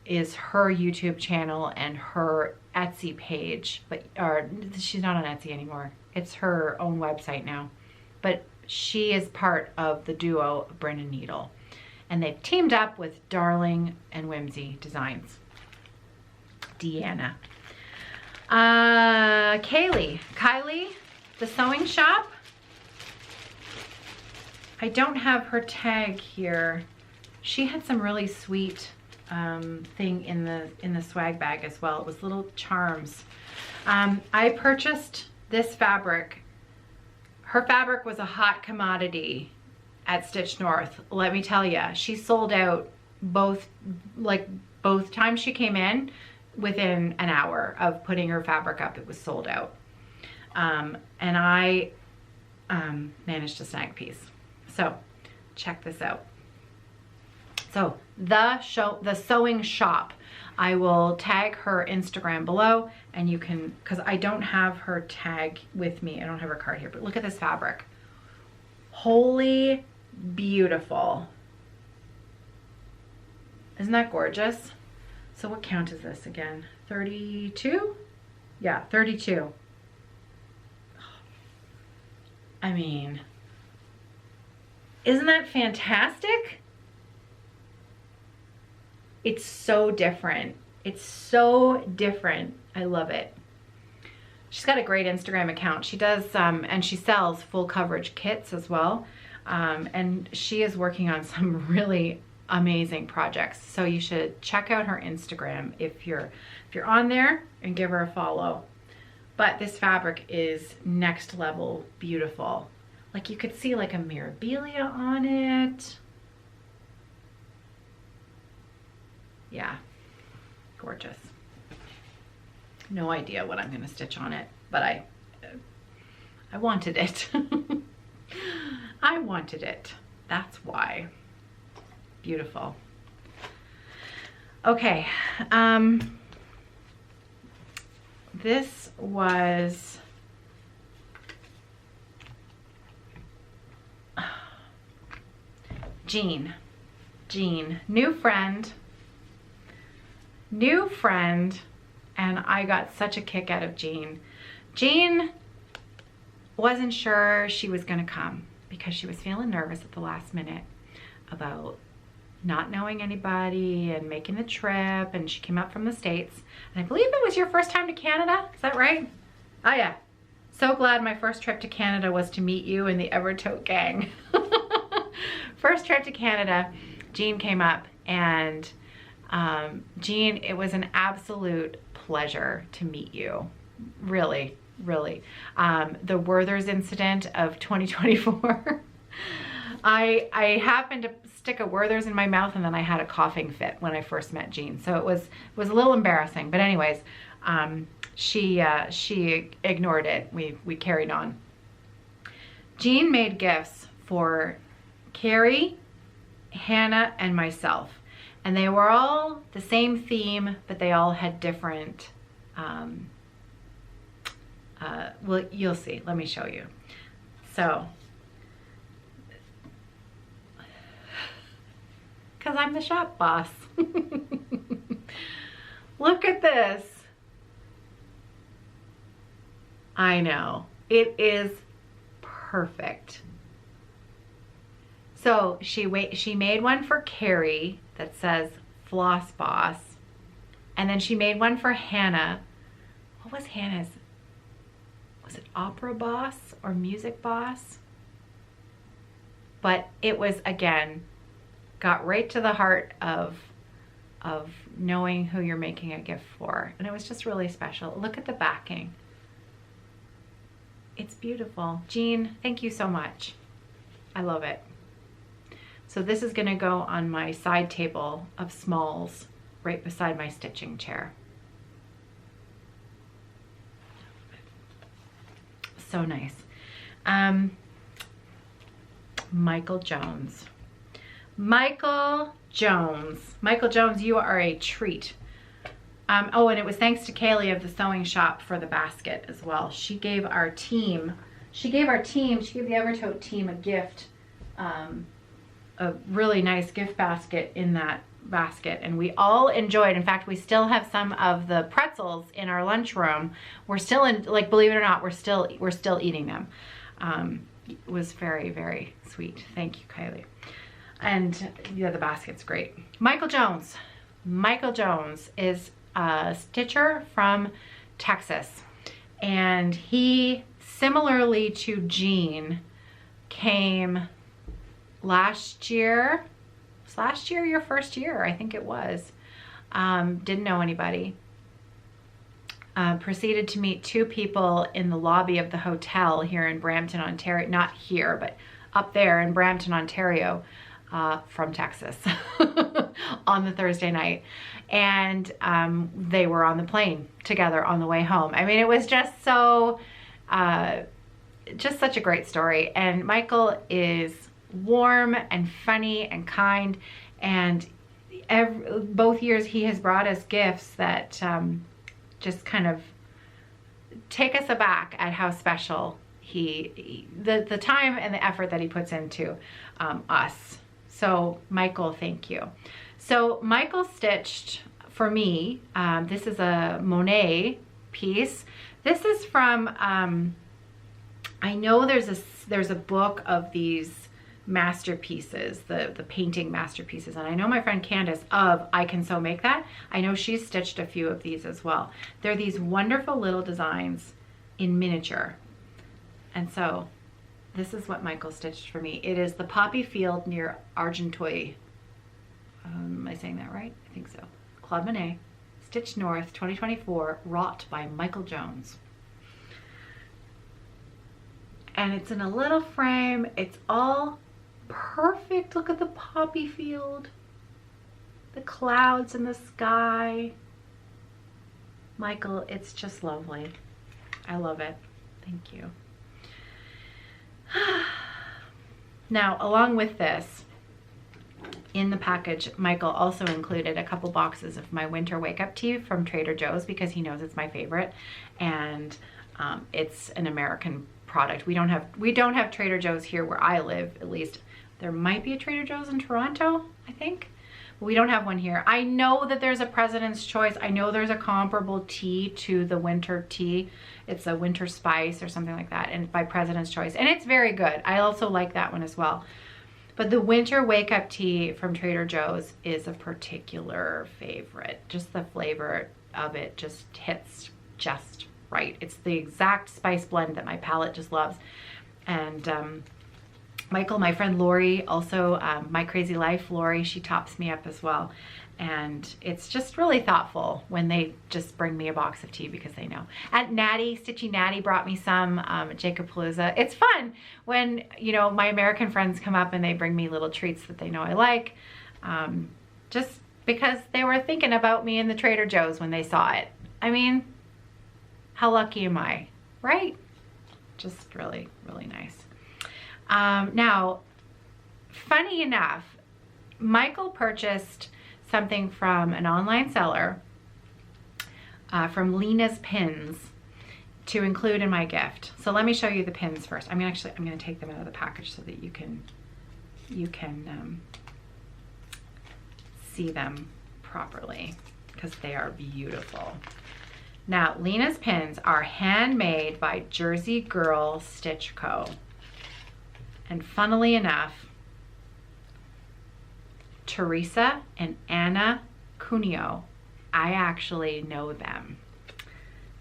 is her YouTube channel and her Etsy page, or she's not on Etsy anymore. It's her own website now, but she is part of the duo Brin and Nedle, and they've teamed up with Darling and Whimsy Designs. Deanna. Kylie, the sewing shop. I don't have her tag here. She had some really sweet thing in the swag bag as well. It was little charms. I purchased this fabric. Her fabric was a hot commodity at Stitch North. Let me tell you, she sold out both times she came in. Within an hour of putting her fabric up, it was sold out. And I managed to snag a piece. So check this out. So the sewing shop, I will tag her Instagram below, and you can, because I don't have her tag with me. I don't have her card here, but look at this fabric. Holy beautiful. Isn't that gorgeous? So what count is this again? 32? Yeah, 32. I mean, isn't that fantastic? It's so different. It's so different. I love it. She's got a great Instagram account. She does, and she sells full coverage kits as well. And she is working on some really amazing projects. So you should check out her Instagram if you're on there, and give her a follow. But this fabric is next level beautiful. Like you could see like a mirabilia on it. Yeah, gorgeous. No idea what I'm gonna stitch on it, but I wanted it. I wanted it. That's why. Beautiful. Okay, this was Jean, new friend, and I got such a kick out of Jean. Jean wasn't sure she was gonna come because she was feeling nervous at the last minute about not knowing anybody and making the trip, and she came up from the States, and I believe it was your first time to Canada. Is that right? Oh yeah. So glad my first trip to Canada was to meet you and the Evertote gang. First trip to Canada, Jean came up, and Jean, it was an absolute pleasure to meet you. Really, really. The Werther's incident of 2024. I happened to stick a Werther's in my mouth, and then I had a coughing fit when I first met Jean. So it was a little embarrassing, but anyways, she ignored it. We carried on. Jean made gifts for Carrie, Hannah, and myself, and they were all the same theme, but they all had different, well, you'll see. Let me show you. So, because I'm the shop boss. Look at this. I know. It is perfect. So she made one for Carrie that says Floss Boss. And then she made one for Hannah. What was Hannah's? Was it Opera Boss or Music Boss? But it was, again, got right to the heart of knowing who you're making a gift for. And it was just really special. Look at the backing. It's beautiful. Jean, thank you so much. I love it. So this is gonna go on my side table of smalls right beside my stitching chair. So nice. Michael Jones. Michael Jones. Michael Jones, you are a treat. Oh, and it was thanks to Kaylee of the Sewing Shop for the basket as well. She gave our team, she gave the Evertote team a gift, a really nice gift basket in that basket, and we all enjoyed. In fact, we still have some of the pretzels in our lunchroom. We're still in, like, believe it or not, we're still eating them. It was very, very sweet. Thank you, Kylie. And yeah, the basket's great. Michael Jones. Michael Jones is a stitcher from Texas, and he, similarly to Jean, came last year. Was last year your first year? I think it was. Didn't know anybody. Proceeded to meet two people in the lobby of the hotel here in Brampton, Ontario. Not here, but up there in Brampton, Ontario, from Texas on the Thursday night. And they were on the plane together on the way home. I mean, it was just so, just such a great story. And Michael is warm and funny and kind, and both years he has brought us gifts that just kind of take us aback at how special the time and the effort that he puts into us. So Michael, thank you. So Michael stitched for me, this is a Monet piece. This is from, I know there's a book of these masterpieces, the painting masterpieces, and I know my friend Candace of I Can Sew Make That, I know she's stitched a few of these as well. They're these wonderful little designs in miniature, and so this is what Michael stitched for me. It is the poppy field near Argenteuil. Am I saying that right? I think so. Claude Monet, Stitch North 2024, wrought by Michael Jones. And it's in a little frame. It's all perfect. Look at the poppy field, the clouds in the sky. Michael, it's just lovely. I love it. Thank you. Now, along with this, in the package, Michael also included a couple boxes of my winter wake-up tea from Trader Joe's because he knows it's my favorite, and it's an American product. We don't have Trader Joe's here where I live, at least. There might be a Trader Joe's in Toronto, I think. But we don't have one here. I know that there's a President's Choice. I know there's a comparable tea to the winter tea. It's a winter spice or something like that, and by President's Choice. And it's very good. I also like that one as well. But the winter wake-up tea from Trader Joe's is a particular favorite. Just the flavor of it just hits just right. It's the exact spice blend that my palate just loves. And Michael, my friend Lori, also My Crazy Life, Lori, she tops me up as well. And it's just really thoughtful when they just bring me a box of tea because they know. At Natty, Stitchy Natty brought me some at Jacob Palooza. It's fun when, you know, my American friends come up and they bring me little treats that they know I like. Just because they were thinking about me in the Trader Joe's when they saw it. I mean, how lucky am I, right? Just really, really nice. Now, funny enough, Michael purchased something from an online seller, from Lena's Pins, to include in my gift. So let me show you the pins first. I'm gonna take them out of the package so that you can see them properly, because they are beautiful. Now, Lena's pins are handmade by Jersey Girl Stitch Co. And funnily enough, Teresa and Anna Cuneo, I actually know them.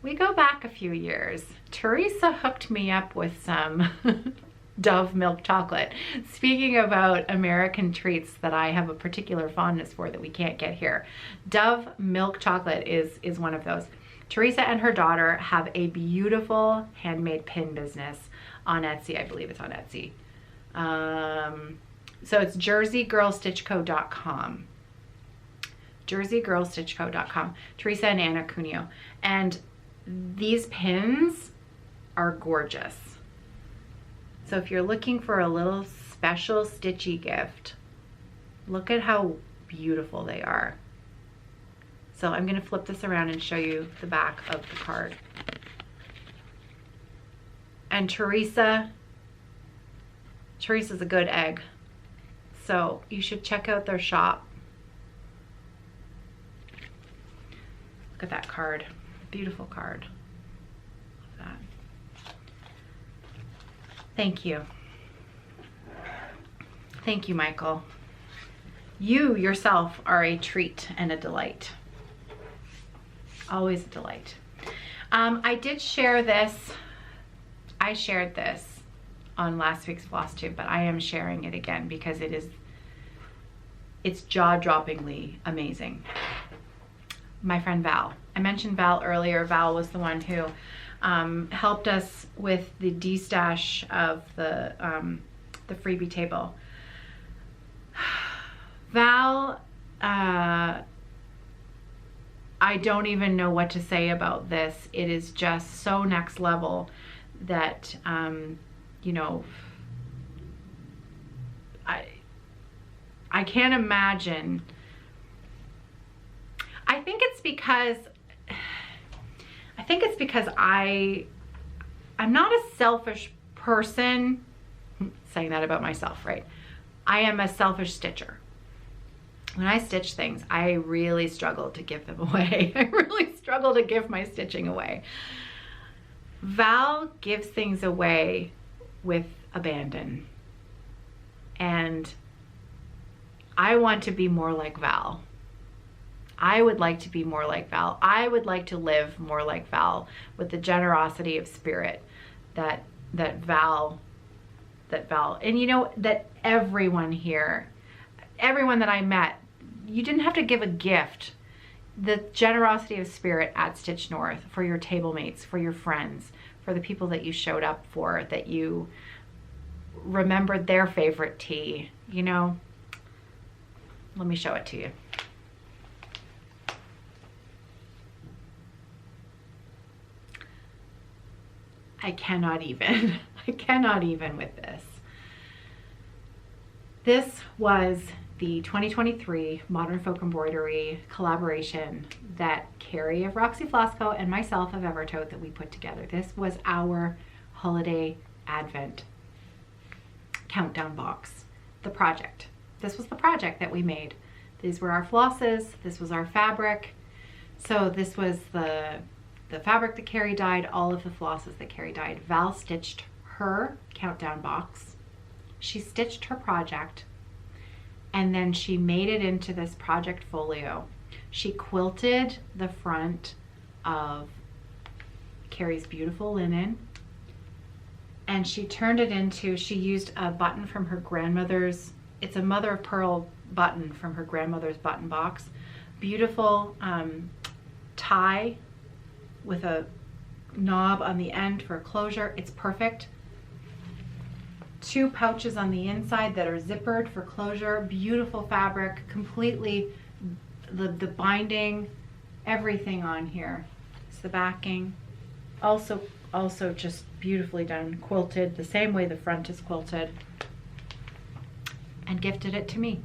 We go back a few years. Teresa hooked me up with some Dove milk chocolate. Speaking about American treats that I have a particular fondness for that we can't get here, Dove milk chocolate is one of those. Teresa and her daughter have a beautiful handmade pin business on Etsy. I believe it's on Etsy. So it's jerseygirlstitchco.com. jerseygirlstitchco.com. Teresa and Anna Cuneo. And these pins are gorgeous. So if you're looking for a little special stitchy gift, look at how beautiful they are. So I'm going to flip this around and show you the back of the card. And Teresa's a good egg. So you should check out their shop. Look at that card. Beautiful card. Love that. Thank you. Thank you, Michael. You yourself are a treat and a delight. Always a delight. I did share this. I shared this on last week's Flosstube, but I am sharing it again because it's jaw-droppingly amazing. My friend Val. I mentioned Val earlier. Val was the one who helped us with the de-stash of the freebie table. Val, I don't even know what to say about this. It is just so next level that, you know, I can't imagine. I think it's because I'm not a selfish person. Saying that about myself, right? I am a selfish stitcher. When I stitch things, I really struggle to give them away. I really struggle to give my stitching away. Val gives things away with abandon. And I want to be more like Val. I would like to be more like Val. I would like to live more like Val with the generosity of spirit that Val, and you know, that everyone here, everyone that I met, you didn't have to give a gift. The generosity of spirit at Stitch North for your table mates, for your friends, for the people that you showed up for, that you remembered their favorite tea, you know. Let me show it to you. I cannot even. I cannot even with this. This was the 2023 Modern Folk Embroidery collaboration that Carrie of Roxy Flosco and myself of Evertote that we put together. This was our holiday advent countdown box, the project. This was the project that we made. These were our flosses. This was our fabric. So this was the fabric that Carrie dyed, all of the flosses that Carrie dyed. Val stitched her countdown box. She stitched her project, and then she made it into this project folio. She quilted the front of Carrie's beautiful linen, and she turned it into, she used a button from her grandmother's, it's a mother of pearl button from her grandmother's button box. Beautiful tie with a knob on the end for closure. It's perfect. 2 pouches on the inside that are zippered for closure. Beautiful fabric, completely, the binding, everything on here. It's the backing. Also just beautifully done, quilted the same way the front is quilted, and gifted it to me.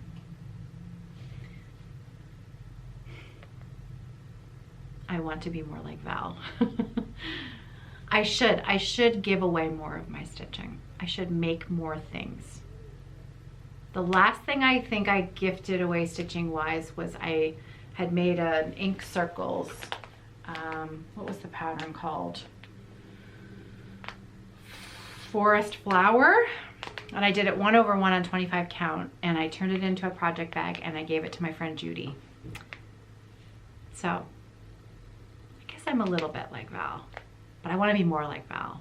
I want to be more like Val. I should give away more of my stitching. I should make more things. The last thing I think I gifted away stitching wise was I had made an ink circles. What was the pattern called? Forest Flower. And I did it 1/1 on 25 count, and I turned it into a project bag and I gave it to my friend Judy. So I guess I'm a little bit like Val, but I want to be more like Val.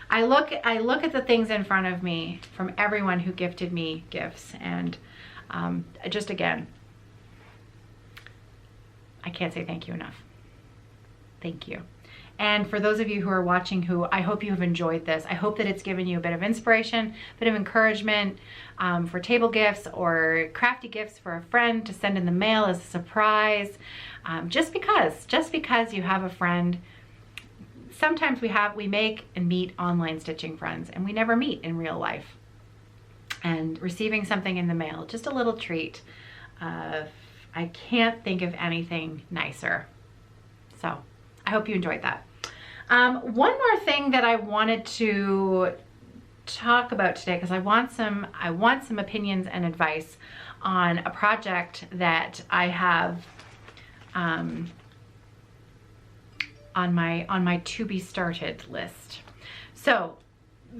I look at the things in front of me from everyone who gifted me gifts, and Just again, I can't say thank you enough. Thank you. And for those of you who are watching, who I hope you have enjoyed this, I hope that it's given you a bit of inspiration, a bit of encouragement for table gifts or crafty gifts for a friend to send in the mail as a surprise. Just because you have a friend. Sometimes we make and meet online stitching friends, and we never meet in real life. And receiving something in the mail, just a little treat. I can't think of anything nicer. So I hope you enjoyed that. One more thing that I wanted to talk about today, because I want some opinions and advice on a project that I have on my to be started list. So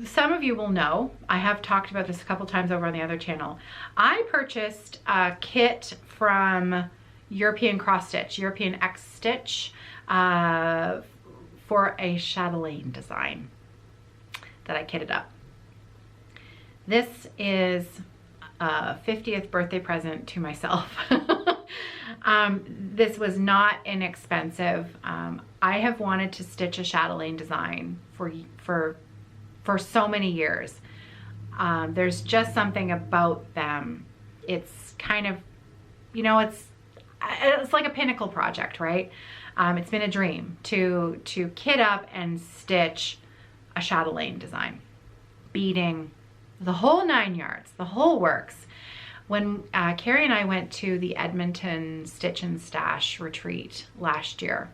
some of you will know, I have talked about this a couple times over on the other channel. I purchased a kit from European Cross Stitch, European X Stitch, for a chatelaine design that I kitted up. This is a 50th birthday present to myself. This was not inexpensive. I have wanted to stitch a chatelaine design for so many years. There's just something about them. It's kind of, you know, it's like a pinnacle project, right? It's been a dream to kit up and stitch a chatelaine design, beading, the whole 9 yards, the whole works. When Carrie and I went to the Edmonton Stitch and Stash retreat last year,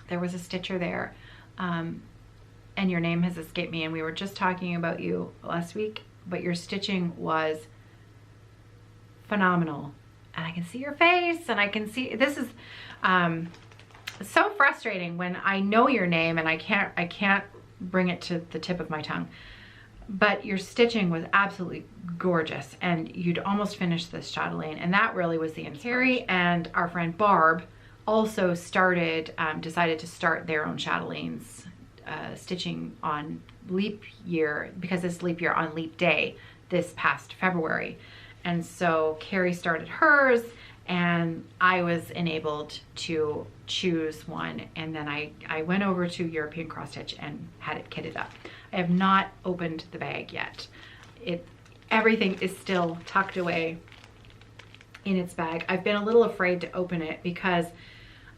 there was a stitcher there, and your name has escaped me, and we were just talking about you last week, but your stitching was phenomenal. And I can see your face, and I can see, this is so frustrating when I know your name and I can't bring it to the tip of my tongue. But your stitching was absolutely gorgeous, and you'd almost finished this chatelaine, and that really was the inspiration. Carrie and our friend Barb also decided to start their own chatelaines, stitching on leap year, because it's leap year on leap day this past February. And so Carrie started hers, and I was enabled to choose one, and then I went over to European Cross Stitch and had it kitted up. I have not opened the bag yet. Everything is still tucked away in its bag. I've been a little afraid to open it because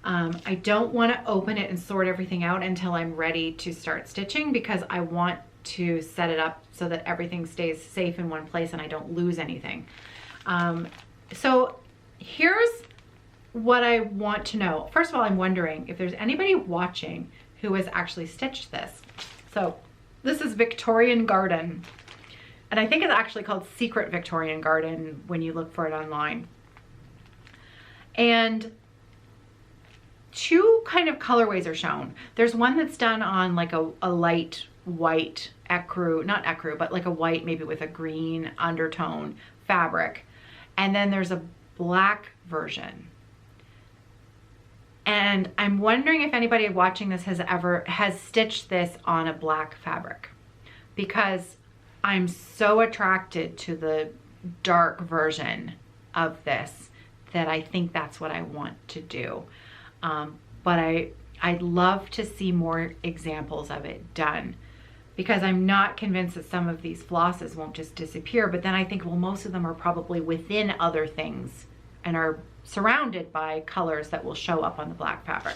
I don't want to open it and sort everything out until I'm ready to start stitching, because I want to set it up so that everything stays safe in one place and I don't lose anything. So here's what I want to know. First of all, I'm wondering if there's anybody watching who has actually stitched this. So this is Victorian Garden, and I think it's actually called Secret Victorian Garden when you look for it online. And two kind of colorways are shown. There's one that's done on like a light white ecru, not ecru, but like a white, maybe with a green undertone fabric. And then there's a black version. And I'm wondering if anybody watching this has stitched this on a black fabric, because I'm so attracted to the dark version of this that I think that's what I want to do. But I'd love to see more examples of it done, because I'm not convinced that some of these flosses won't just disappear. But then I think, well, most of them are probably within other things and are surrounded by colors that will show up on the black fabric.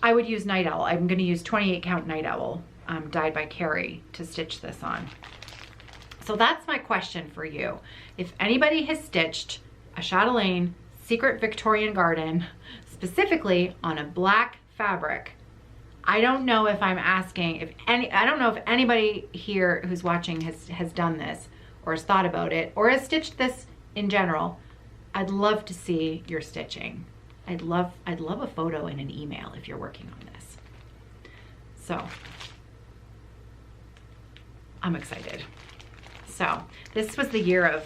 I would use Night Owl. I'm going to use 28 count Night Owl, dyed by Carrie, to stitch this on. So that's my question for you. If anybody has stitched a chatelaine Secret Victorian Garden specifically on a black fabric, I don't know if I'm asking I don't know if anybody here who's watching has done this or has thought about it or has stitched this in general. I'd love to see your stitching. I'd love a photo and an email if you're working on this. So I'm excited. So this was the year of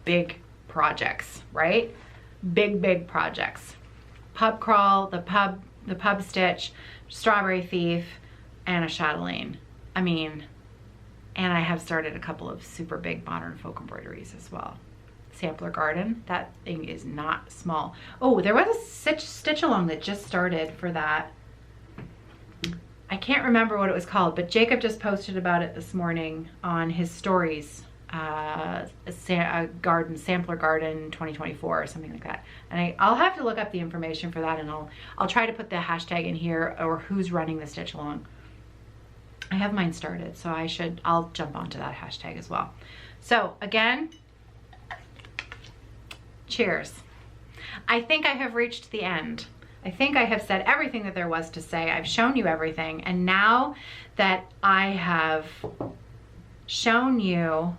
big projects, right? Big projects. Pub crawl, the pub stitch, strawberry thief, and a chatelaine. I mean, And I have started a couple of super big modern folk embroideries as well. Sampler Garden, that thing is not small. Oh, there was a stitch along that just started for that. I can't remember what it was called, but Jacob just posted about it this morning on his stories. Sampler Garden 2024 or something like that. And I'll have to look up the information for that, and I'll try to put the hashtag in here, or who's running the stitch along. I have mine started, so I'll jump onto that hashtag as well. So again, cheers. I think I have reached the end. I think I have said everything that there was to say. I've shown you everything. And now that I have shown you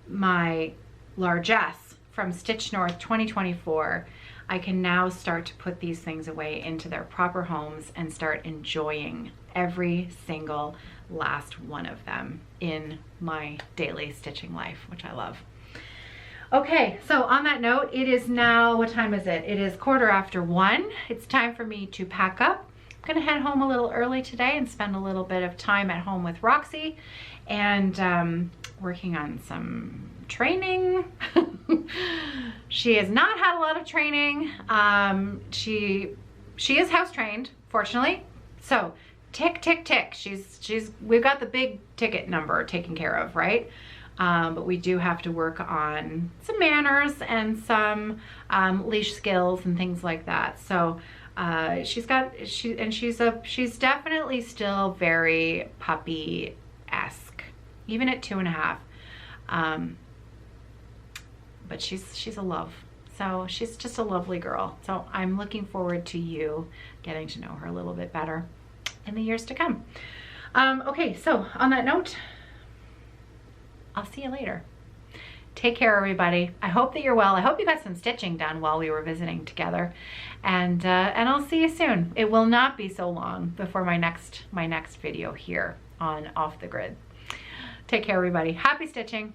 my largesse from Stitch North 2024, I can now start to put these things away into their proper homes and start enjoying every single last one of them in my daily stitching life, which I love. Okay, so on that note, it is now, what time is it? It is 1:15. It's time for me to pack up. I'm gonna head home a little early today and spend a little bit of time at home with Roxy and working on some training. She has not had a lot of training. She is house trained, fortunately. So tick, tick, tick. We've got the big ticket number taken care of, right? But we do have to work on some manners and some leash skills and things like that. So she's definitely still very puppy-esque, even at 2.5. But she's a love. So she's just a lovely girl. So I'm looking forward to you getting to know her a little bit better in the years to come. Okay, so on that note, I'll see you later. Take care, everybody. I hope that you're well. I hope you got some stitching done while we were visiting together, and I'll see you soon. It will not be so long before my next video here on Off the Grid. Take care, everybody. Happy stitching.